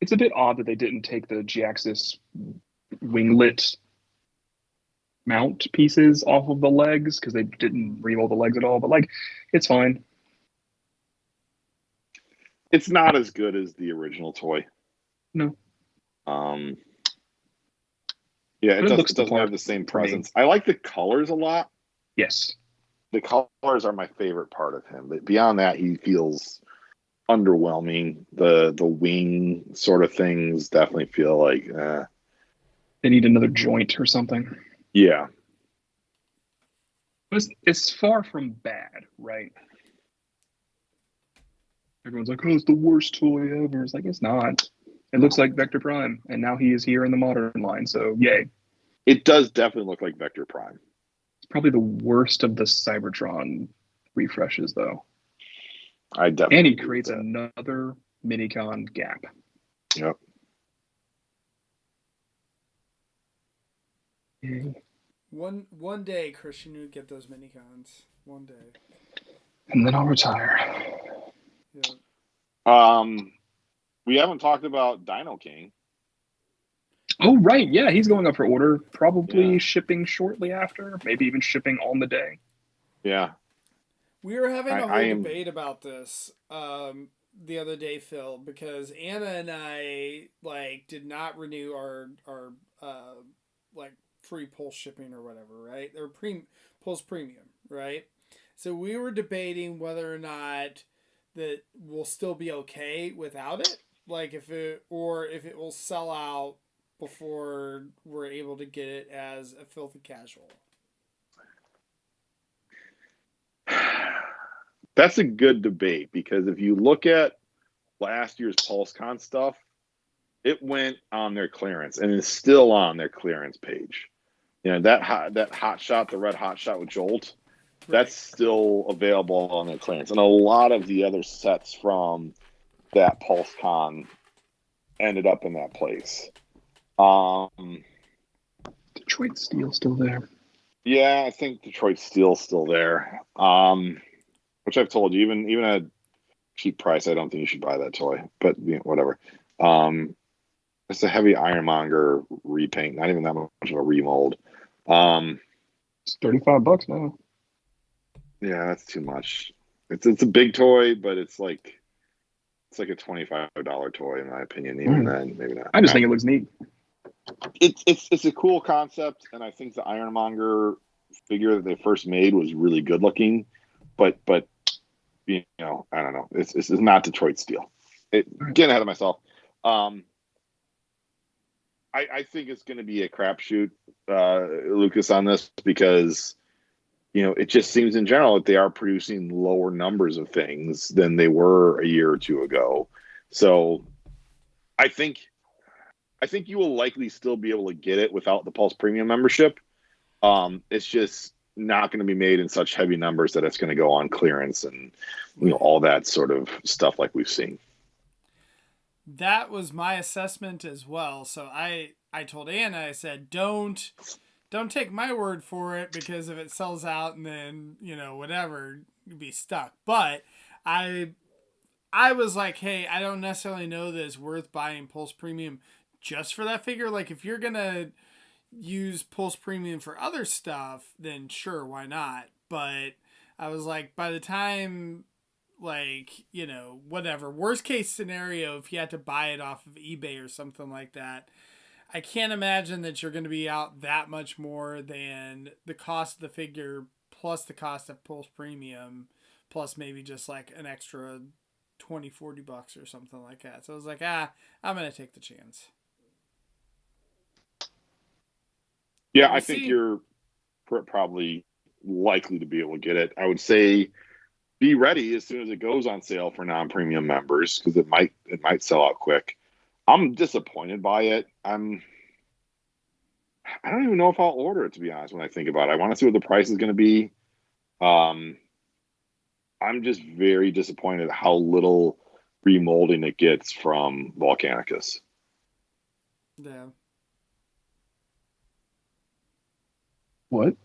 It's a bit odd that they didn't take the G-Axis winglet mount pieces off of the legs because they didn't remold the legs at all. But like, it's fine. It's not as good as the original toy. No. Yeah, it looks the doesn't part have the same for me. presence. I like the colors a lot. Yes. The colors are my favorite part of him, but beyond that, he feels underwhelming. The wing sort of things definitely feel like they need another joint or something. Yeah. But it's far from bad, right? Everyone's like, oh, it's the worst toy ever. It's like, it's not. It looks like Vector Prime, and now he is here in the modern line, so yay. It does definitely look like Vector Prime. It's probably the worst of the Cybertron refreshes, though. I definitely. And he creates another Minicon gap. Yep. Yay. One day, Christian, you get those Minicons. One day. And then I'll retire. Yeah. We haven't talked about Dino King. Oh, right. Yeah, he's going up for order. Probably shipping shortly after. Maybe even shipping on the day. Yeah. We were having a whole debate about this the other day, Phil, because Anna and I did not renew our free Pulse shipping or whatever, right? Or Pulse Premium, right? So we were debating whether or not that will still be okay without it, like if it will sell out before we're able to get it as a filthy casual. That's a good debate because if you look at last year's Pulsecon stuff, it went on their clearance and is still on their clearance page. You know, that hot shot, the red hot shot with Jolt, that's still available on their clearance. And a lot of the other sets from that Pulsecon ended up in that place. Detroit Steel still there. Yeah, I think Detroit Steel's still there. Which I've told you, even at a cheap price, I don't think you should buy that toy. But you know, whatever. It's a heavy Ironmonger repaint, not even that much of a remold. It's $35 now. Yeah, that's too much. It's a big toy, but it's like a $25 toy in my opinion. Even then, maybe not. I just think it looks neat. It's a cool concept, and I think the Ironmonger figure that they first made was really good looking, but you know, I don't know. It's not Detroit Steel. Getting ahead of myself. I think it's going to be a crapshoot, Lucas, on this because, you know, it just seems in general that they are producing lower numbers of things than they were a year or two ago. So I think you will likely still be able to get it without the Pulse Premium membership. It's just not going to be made in such heavy numbers that it's going to go on clearance and, you know, all that sort of stuff like we've seen. That was my assessment as well. So I told Anna, I said, don't take my word for it, because if it sells out and then, you know, whatever, you'd be stuck. But I was like, hey, I don't necessarily know that it's worth buying Pulse Premium just for that figure. Like, if you're going to use Pulse Premium for other stuff, then sure, why not? But I was like, by the time, like, you know, whatever, worst case scenario, if you had to buy it off of eBay or something like that, I can't imagine that you're going to be out that much more than the cost of the figure plus the cost of Pulse Premium plus maybe just like an extra $20-$40 or something like that. So I was like, I'm going to take the chance. Yeah, I think you're probably likely to be able to get it. I would say be ready as soon as it goes on sale for non-premium members, because it might sell out quick. I'm disappointed by it. I don't even know if I'll order it, to be honest, when I think about it. I want to see what the price is going to be. I'm just very disappointed how little remolding it gets from Volcanicus. Yeah. What?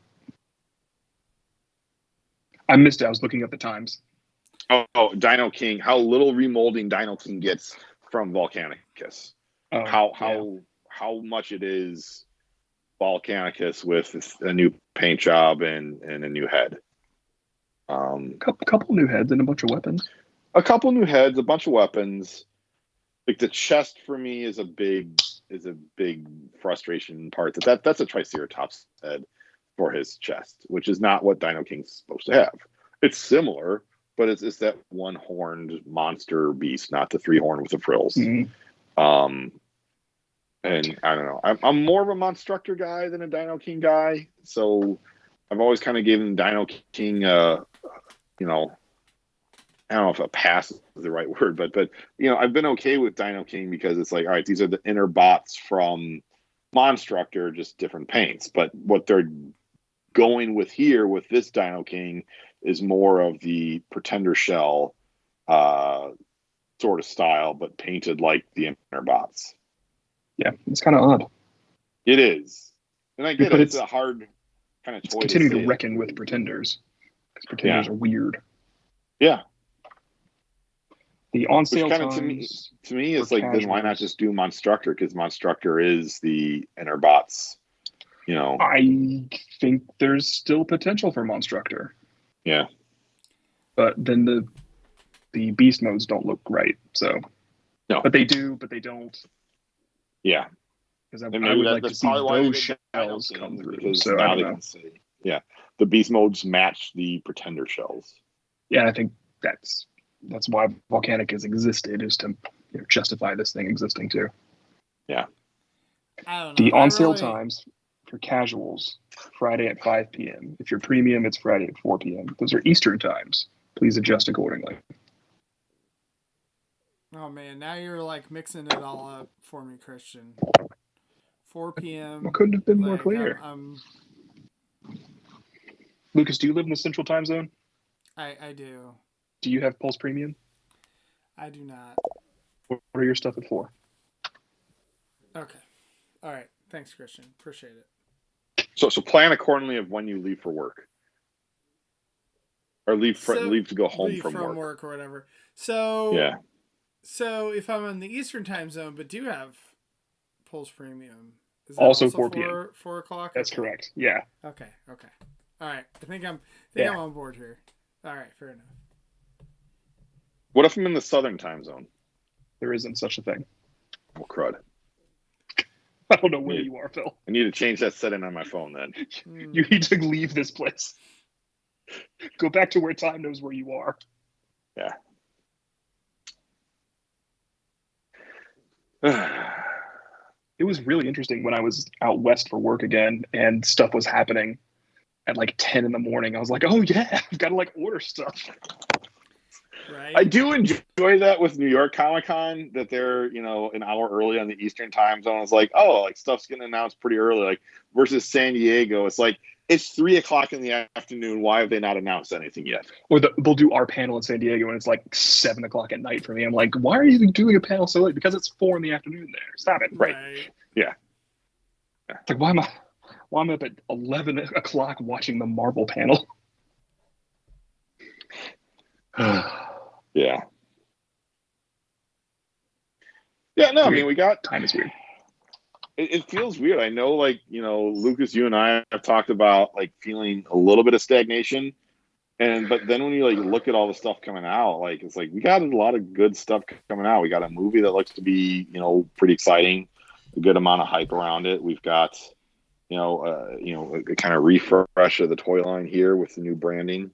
I missed it. I was looking at the times. Oh, Dino King. How little remolding Dino King gets from Volcanicus. Oh, How how much it is Volcanicus with a new paint job and a new head. Couple new heads and a bunch of weapons. A couple new heads, a bunch of weapons. Like the chest for me is a big frustration part. That's a Triceratops head for his chest, which is not what Dino King's supposed to have. It's similar, but it's that one-horned monster beast, not the three-horn with the frills. Mm-hmm. And I don't know. I'm more of a Monstructor guy than a Dino King guy, so I've always kind of given Dino King you know, I don't know if a pass is the right word, but you know, I've been okay with Dino King because it's like, all right, these are the inner bots from Monstructor, just different paints. But what they're going with here with this Dino King is more of the Pretender shell sort of style, but painted like the inner bots. Yeah, it's kind of odd. It is, and I get but it. It's a hard kind of toy. Continue to reckon with Pretenders, because Pretenders are weird. Yeah. The on sale Which times to me it's like, then why not just do Monstructor? Because Monstructor is the inner bots. You know, I think there's still potential for Monstructor. Yeah, but then the beast modes don't look right. So no, but they do, but they don't. Yeah, because I would like to see those shells come through. So now I don't they know. can say, yeah, the beast modes match the Pretender shells. Yeah, I think that's why Volcanic has existed, is to justify this thing existing too. Yeah. I don't know. The on sale times for casuals, Friday at 5 p.m. If you're premium, it's Friday at 4 p.m. Those are Eastern times. Please adjust accordingly. Oh man, now you're like mixing it all up for me, Christian. 4 p.m. What couldn't have been more clear? Lucas, do you live in the Central Time Zone? I do. Do you have Pulse Premium? I do not. What are your stuff at 4? Okay. All right. Thanks, Christian. Appreciate it. So plan accordingly of when you leave for work, or leave to go home from work or whatever. So yeah. So if I'm in the Eastern Time Zone but do have Pulse Premium, is that also 4 p.m. 4 o'clock? That's correct. Yeah. Okay. All right. I think I'm on board here. All right. Fair enough. What if I'm in the Southern Time Zone? There isn't such a thing. Oh, crud. I don't know where you are, Phil. I need to change that setting on my phone then. You need to leave this place. Go back to where time knows where you are. Yeah. It was really interesting when I was out west for work again and stuff was happening at like 10 in the morning. I was like, oh yeah, I've got to like order stuff. Right. I do enjoy that with New York Comic Con, that they're, an hour early on the Eastern Time Zone. It's like, oh, like stuff's getting announced pretty early. Like versus San Diego, it's like it's 3 o'clock in the afternoon. Why have they not announced anything yet? Or they'll do our panel in San Diego and it's like 7 o'clock at night for me. I'm like, why are you doing a panel so late? Because it's 4 in the afternoon there. Stop it. Right. Yeah. It's like, why am I up at 11 o'clock watching the Marvel panel? Yeah. Yeah, no, I mean, we got... Time is weird. It feels weird. I know, Lucas, you and I have talked about, feeling a little bit of stagnation. But then when you, look at all the stuff coming out, it's like we got a lot of good stuff coming out. We got a movie that looks to be, pretty exciting, a good amount of hype around it. We've got, a kind of refresh of the toy line here with the new branding.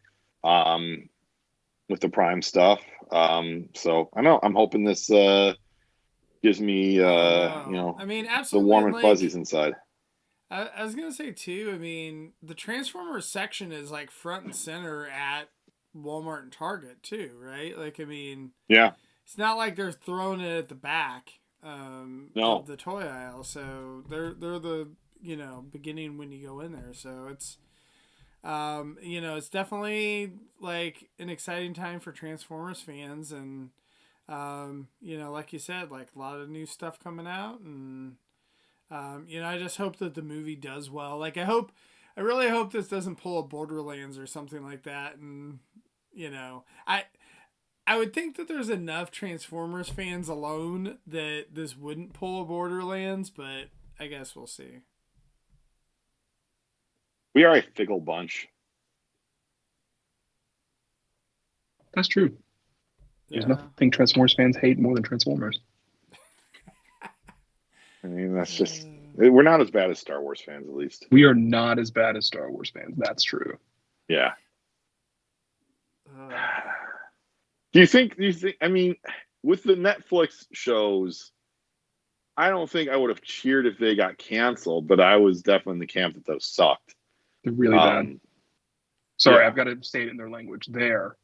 With the Prime stuff. So I know I'm hoping this gives me I mean, absolutely, the warm and fuzzies inside. I was gonna say too, I mean, the Transformers section is front and center at Walmart and Target too, right? I mean, yeah, it's not like they're throwing it at the back of the toy aisle. So they're the beginning when you go in there. So it's it's definitely an exciting time for Transformers fans, and like you said, a lot of new stuff coming out, and I just hope that the movie does well. I really hope this doesn't pull a Borderlands or something like that, and I would think that there's enough Transformers fans alone that this wouldn't pull a Borderlands, but I guess we'll see. We are a fickle bunch. That's true. There's Yeah. nothing Transformers fans hate more than Transformers. I mean, that's just we're not as bad as Star Wars fans, at least. We are not as bad as Star Wars fans. That's true. Yeah. Uh, Do you think? I mean, with the Netflix shows, I don't think I would have cheered if they got canceled, but I was definitely in the camp that those sucked. They're really bad. Sorry, yeah. I've got to say it in their language. They're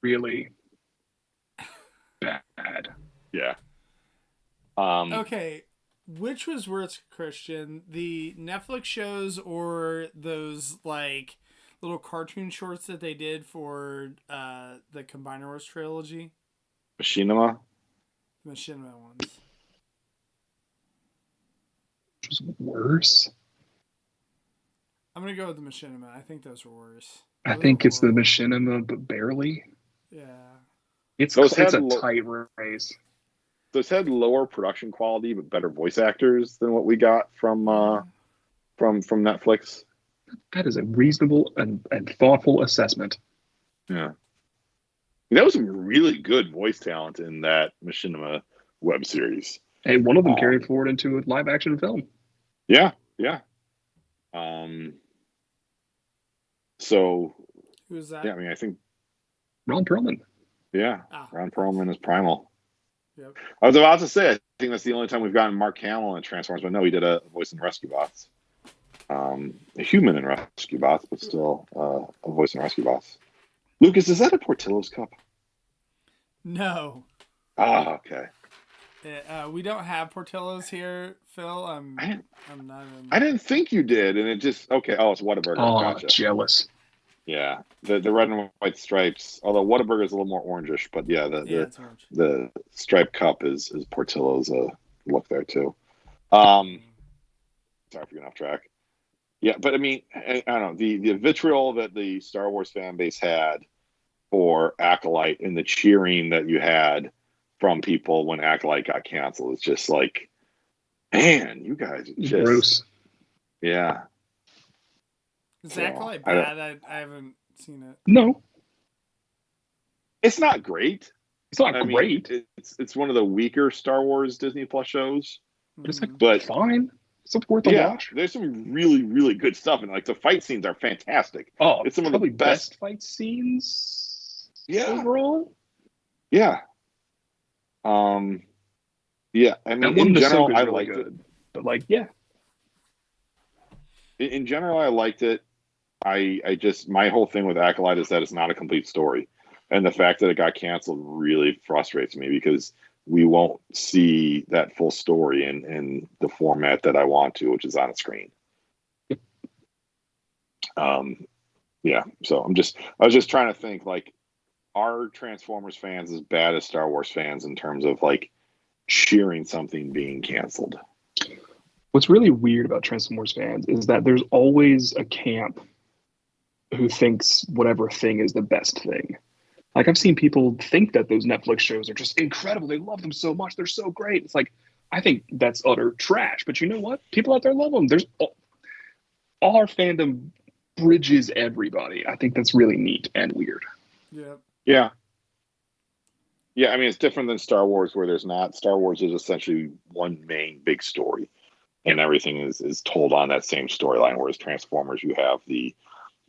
really bad. Yeah. okay, which was worse, Christian? The Netflix shows or those like little cartoon shorts that they did for the Combiner Wars trilogy? Machinima? The Machinima ones. Which was worse? I'm gonna go with the Machinima. I think those were worse. I Those think were it's the horrible. Machinima, but barely. Yeah. It's Those a had tight race. Those had lower production quality, but better voice actors than what we got from Netflix. That is a reasonable and thoughtful assessment. Yeah. That was some really good voice talent in that Machinima web series. Hey, one of them carried forward into a live action film. Yeah. So, Who's that? yeah, I mean, I think, Ron Perlman. yeah, Ron Perlman is primal. Yep. I was about to say, I think that's the only time we've gotten Mark Hamill in Transformers, but no, he did a voice in Rescue Bots. A human in Rescue Bots, but still a voice in Rescue Bots. Lucas, is that a Portillo's cup? No. Ah, okay. We don't have Portillo's here, Phil. I'm not in... I didn't think you did, and it just okay. Oh, it's Whataburger. Oh, Gotcha. jealous. Yeah, the red and white stripes. Although Whataburger is a little more orangish, but yeah, it's orange. the striped cup is Portillo's look there too. Sorry for getting off track. Yeah, but I mean, I don't know the vitriol that the Star Wars fan base had for Acolyte and the cheering that you had from people when Acolyte got canceled. It's just like, man, you guys are just Bruce. Yeah. Is Acolyte bad? I haven't seen it. No. It's not great. It's not great. Mean, it's one of the weaker Star Wars Disney Plus shows. But it's like fine. It's worth a watch. There's some really, really good stuff, and like the fight scenes are fantastic. Oh, it's some of the best fight scenes. Yeah. Overall. Yeah. Yeah. I mean, in general, I liked it. But like, yeah. In general, I liked it. I just my whole thing with Acolyte is that it's not a complete story, and the fact that it got canceled really frustrates me because we won't see that full story in the format that I want to, which is on a screen. Yeah. So I was just trying to think, like, are Transformers fans as bad as Star Wars fans in terms of like cheering something being canceled? What's really weird about Transformers fans is that there's always a camp who thinks whatever thing is the best thing. Like, I've seen people think that those Netflix shows are just incredible. They love them so much. They're so great. It's like, I think that's utter trash. But you know what? People out there love them. There's all our fandom bridges everybody. I think that's really neat and weird. Yeah. Yeah, I mean, it's different than Star Wars where there's not. Star Wars is essentially one main big story. And everything is told on that same storyline, whereas Transformers, you have the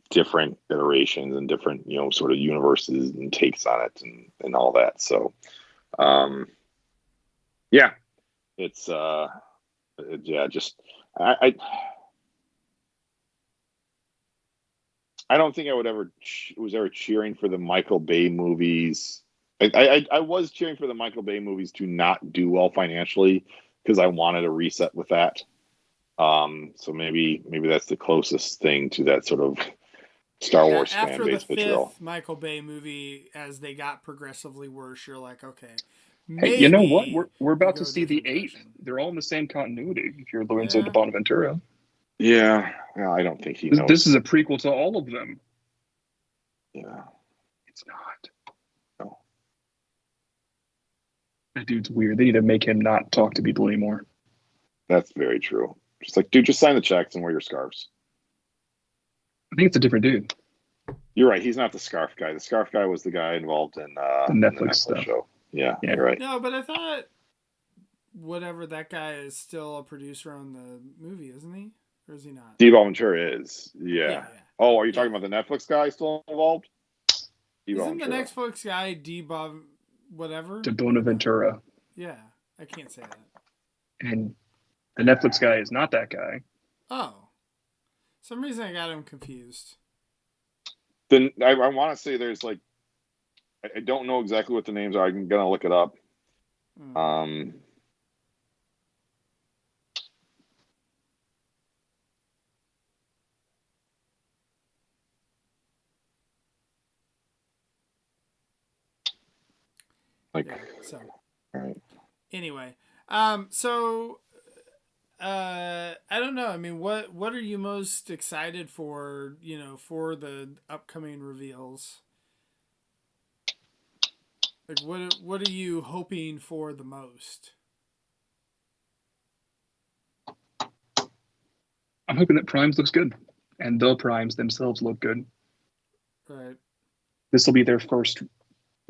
different iterations and different, sort of universes and takes on it and all that. So, yeah, it's, just, I don't think I would was ever cheering for the Michael Bay movies. I was cheering for the Michael Bay movies to not do well financially because I wanted a reset with that. So maybe that's the closest thing to that sort of Star Wars fan base vitriol. After the 5th Michael Bay movie, as they got progressively worse, you're like, okay. Hey, you know what? We're about to see the 8th. They're all in the same continuity. If you're Lorenzo de Bonaventura. Yeah, I don't think he knows. This is a prequel to all of them. Yeah, it's not. No, that dude's weird. They need to make him not talk to people anymore. That's very true. Just like, dude, just sign the checks and wear your scarves. I think it's a different dude. You're right. He's not the scarf guy. The scarf guy was the guy involved in The Netflix stuff. show. Yeah, Yeah. you're right. No, but I thought whatever that guy is still a producer on the movie, isn't he? Or is he not? Steve Ventura is. Yeah. Yeah. Oh, are you talking about the Netflix guy still involved? Isn't the Netflix guy D. Bob whatever? De Bonaventura. Yeah, I can't say that. And the Netflix guy is not that guy. Oh. Some reason I got him confused. Then I want to say there's like, I don't know exactly what the names are. I'm gonna look it up. So all right. Anyway, so I don't know. I mean, what are you most excited for? You know, for the upcoming reveals. Like, what are you hoping for the most? I'm hoping that Primes looks good, and the Primes themselves look good. Right. This will be their first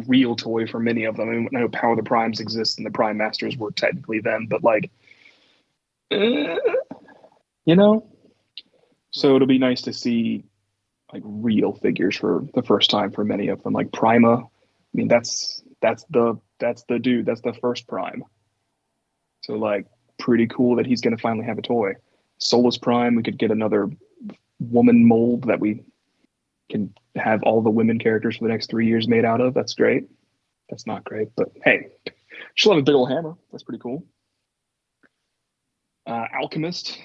real toy for many of them. I mean, I know Power of the Primes exists, and the Prime Masters were technically them, but like, you know. So it'll be nice to see like real figures for the first time for many of them. Like Prima, I mean, that's the dude. That's the first Prime. So like, pretty cool that he's going to finally have a toy. Solus Prime, we could get another woman mold that we can have all the women characters for the next 3 years made out of. That's great. That's not great, but hey, she'll have a big old hammer. That's pretty cool. Alchemist,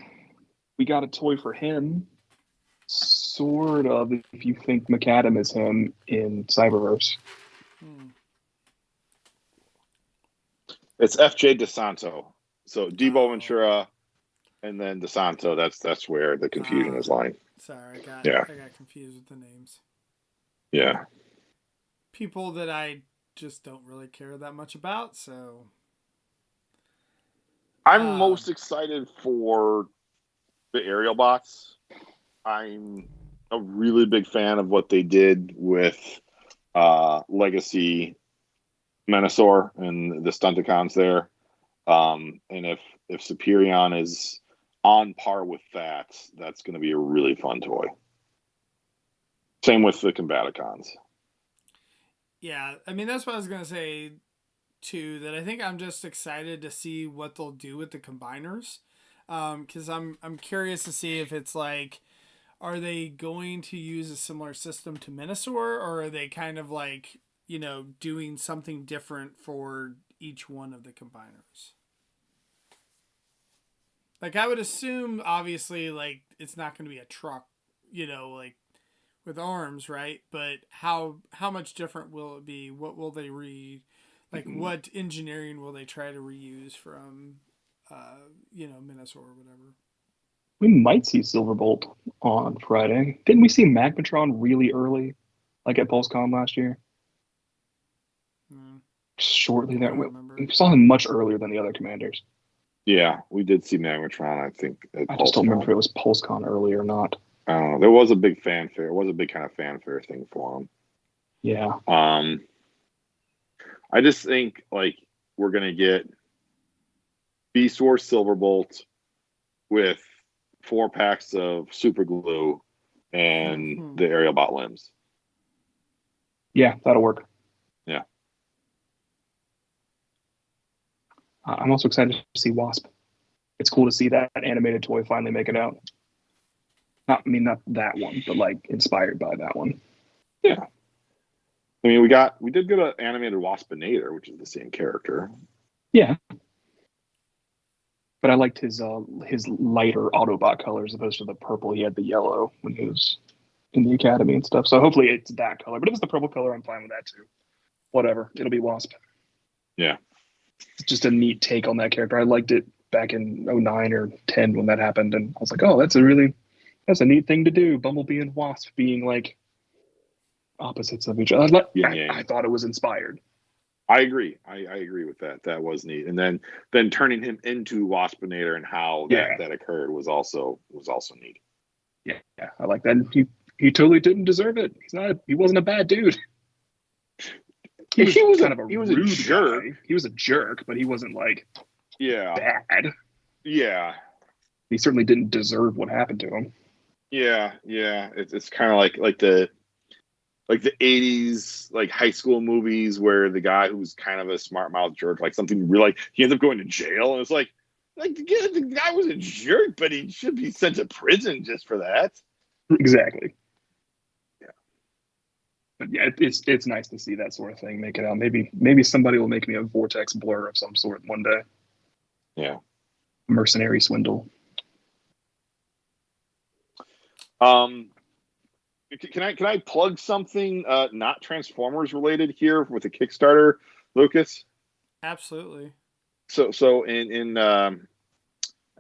we got a toy for him, sort of, if you think McAdam is him in Cyberverse. It's FJ DeSanto. So Debo Ventura and then DeSanto. That's where the confusion is lying. Sorry, I got confused with the names. Yeah. People that I just don't really care that much about, so I'm most excited for the aerial bots. I'm a really big fan of what they did with Legacy Menasor and the Stunticons there. And if Superion is on par with that, that's going to be a really fun toy. Same with the Combaticons. Yeah, I mean, that's what I was going to say, too, that I think I'm just excited to see what they'll do with the combiners. Because I'm curious to see if it's like, are they going to use a similar system to Menasor, or are they kind of like, you know, doing something different for each one of the combiners? Like, I would assume, obviously, like, it's not going to be a truck, you know, like, with arms, right? But how much different will it be? What will they what engineering will they try to reuse from, you know, Menasor or whatever? We might see Silverbolt on Friday. Didn't we see Magmatron really early, like at Pulsecon last year? Shortly there. We saw him much earlier than the other commanders. Yeah, we did see Magmatron, I think. I just don't remember if it was Pulsecon early or not. I don't know. There was a big fanfare. It was a big kind of fanfare thing for him. Yeah. I just think, like, we're going to get Beast Wars Silverbolt with 4 packs of super glue and the aerial bot limbs. Yeah, that'll work. Yeah. I'm also excited to see Wasp. It's cool to see that animated toy finally make it out. Not that one, but like inspired by that one. Yeah. I mean, we did get an animated Waspinator, which is the same character. Yeah. But I liked his lighter Autobot color as opposed to the purple. He had the yellow when he was in the Academy and stuff. So hopefully it's that color. But if it's the purple color, I'm fine with that too. Whatever. It'll be Wasp. Yeah. It's just a neat take on that character. I liked it back in 09 or 10 when that happened. And I was like, oh, that's a neat thing to do. Bumblebee and Wasp being like opposites of each other. I thought it was inspired. I agree. I agree with that. That was neat. And then turning him into Waspinator and how that occurred was also neat. Yeah, I like that. He totally didn't deserve it. He wasn't a bad dude. He was a jerk. Guy. He was a jerk, but he wasn't like bad. Yeah. He certainly didn't deserve what happened to him. Yeah. It's kind of like the 80s like high school movies where the guy who's kind of a smart mouth jerk, like something real, like he ends up going to jail, and it's like the guy was a jerk, but he should be sent to prison just for that. Exactly. Yeah. But yeah, it's nice to see that sort of thing make it out. Maybe somebody will make me a vortex blur of some sort one day. Yeah. Mercenary swindle. Can I plug something not Transformers related here with the Kickstarter, Lucas? Absolutely. So in I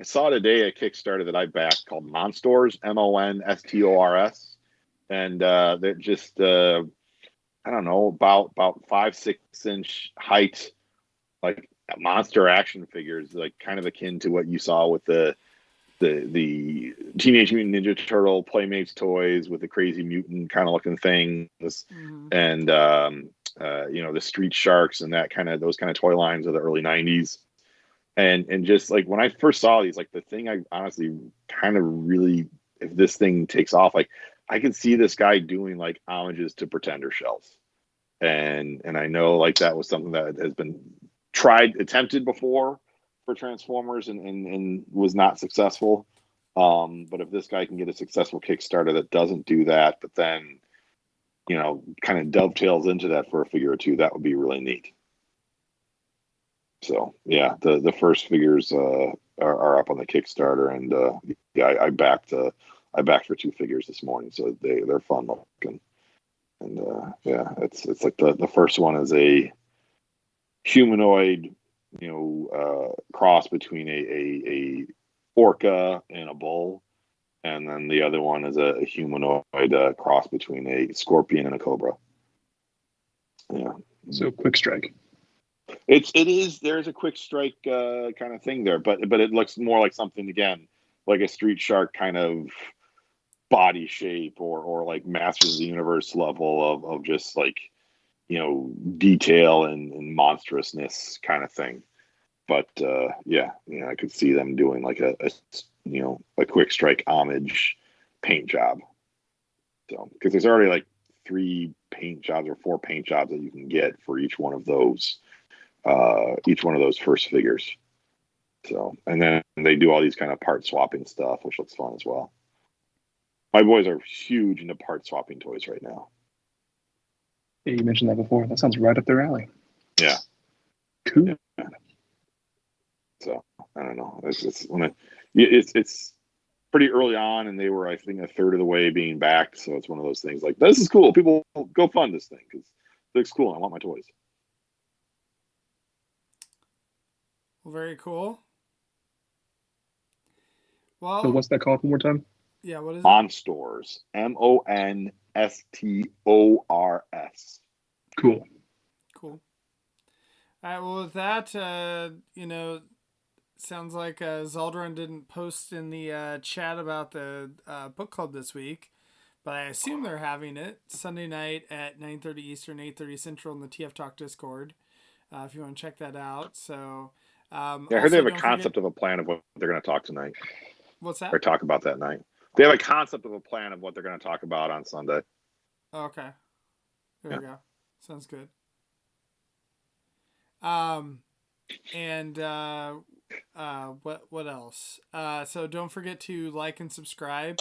saw today a Kickstarter that I backed called Monstors, Monstors, and they're just I don't know, about 5-6 inch height, like monster action figures, like kind of akin to what you saw with the Teenage Mutant Ninja Turtle Playmates toys with the crazy mutant kind of looking things, and the Street Sharks and those kind of toy lines of the early 90s. And just like when I first saw these, like the thing I honestly kind of really, if this thing takes off, like I could see this guy doing like homages to Pretender shells. And I know like that was something that has been attempted before for Transformers and was not successful. But if this guy can get a successful Kickstarter that doesn't do that, but then, kind of dovetails into that for a figure or two, that would be really neat. So yeah, the first figures are up on the Kickstarter, and I backed for 2 figures this morning, so they're fun looking, and it's like the first one is a humanoid, cross between a orca and a bull, and then the other one is a humanoid cross between a scorpion and a cobra. Yeah. So quick strike. It is. There's a quick strike kind of thing there, but it looks more like something, again, like a Street Shark kind of body shape, or like Masters of the Universe level of just like, detail and monstrousness kind of thing. But I could see them doing like a quick strike homage paint job. So because there's already like 3 paint jobs or 4 paint jobs that you can get for each one of those first figures. So, and then they do all these kind of part swapping stuff, which looks fun as well. My boys are huge into part swapping toys right now. Yeah, you mentioned that before. That sounds right up their alley. Yeah. Cool. Yeah. So I don't know. It's pretty early on, and they were, I think, a third of the way being backed. So it's one of those things like, this is cool. People go fund this thing because it looks cool. I want my toys. Well, very cool. Well, so what's that called one more time? Yeah, what is it? Monstors. Monstors. Cool. All right. Well, with that, sounds like Zaldrun didn't post in the chat about the book club this week, but I assume they're having it Sunday night at 9:30 Eastern, 8:30 Central in the TF Talk Discord. If you want to check that out. So. I heard they have a concept of a plan of what they're going to talk tonight. What's that? Or talk about that night. They have a concept of a plan of what they're going to talk about on Sunday. Okay. There we go. Sounds good. What else? So don't forget to like and subscribe.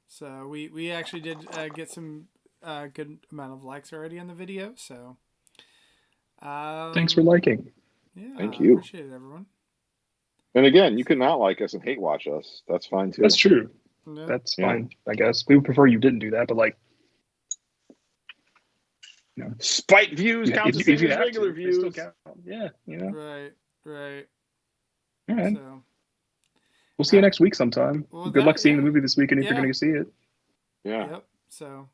So we actually did get some good amount of likes already on the video. So thanks for liking. Yeah, thank you. Appreciate it, everyone. And again, you can not like us and hate watch us. That's fine too. That's true. Yeah. That's fine, I guess. We would prefer you didn't do that, but like, spite views count the same as regular views. Still count. Yeah, Right. All right. So, we'll see you next week sometime. Well, good luck seeing the movie this weekend if you're going to see it. Yeah. Yep. So,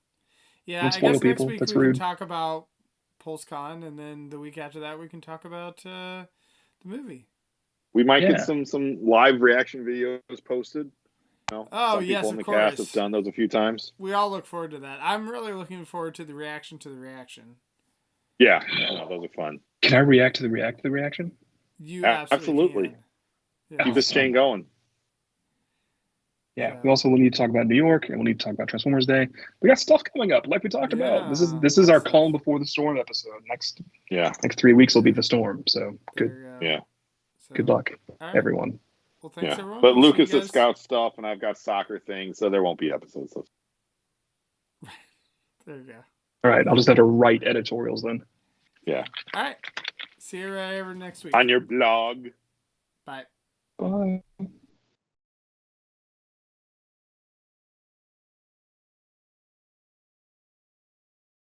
yeah, Don't I spoil guess people. next week That's we rude. can talk about Pulsecon, and then the week after that we can talk about the movie. We might Yeah. get some live reaction videos posted. Oh, some yes, people in of the cast course. have done those a few times. We all look forward to that. I'm really looking forward to the reaction to the reaction. Yeah, those are fun. Can I react to the reaction? You Absolutely. can. Yeah. Keep this chain going. Yeah. Yeah. We also need to talk about New York, and we'll need to talk about Transformers Day. We got stuff coming up, like we talked about. This is our calm before the storm episode. Next 3 weeks will be the storm. So good. Yeah. So, Good luck, right. everyone. Well, thanks everyone. But We'll see Lucas you is guys. scout stuff, and I've got soccer things, so there won't be episodes. There you go. All right. I'll just have to write editorials then. Yeah. All right. See you right over next week. On your blog. Bye. Bye.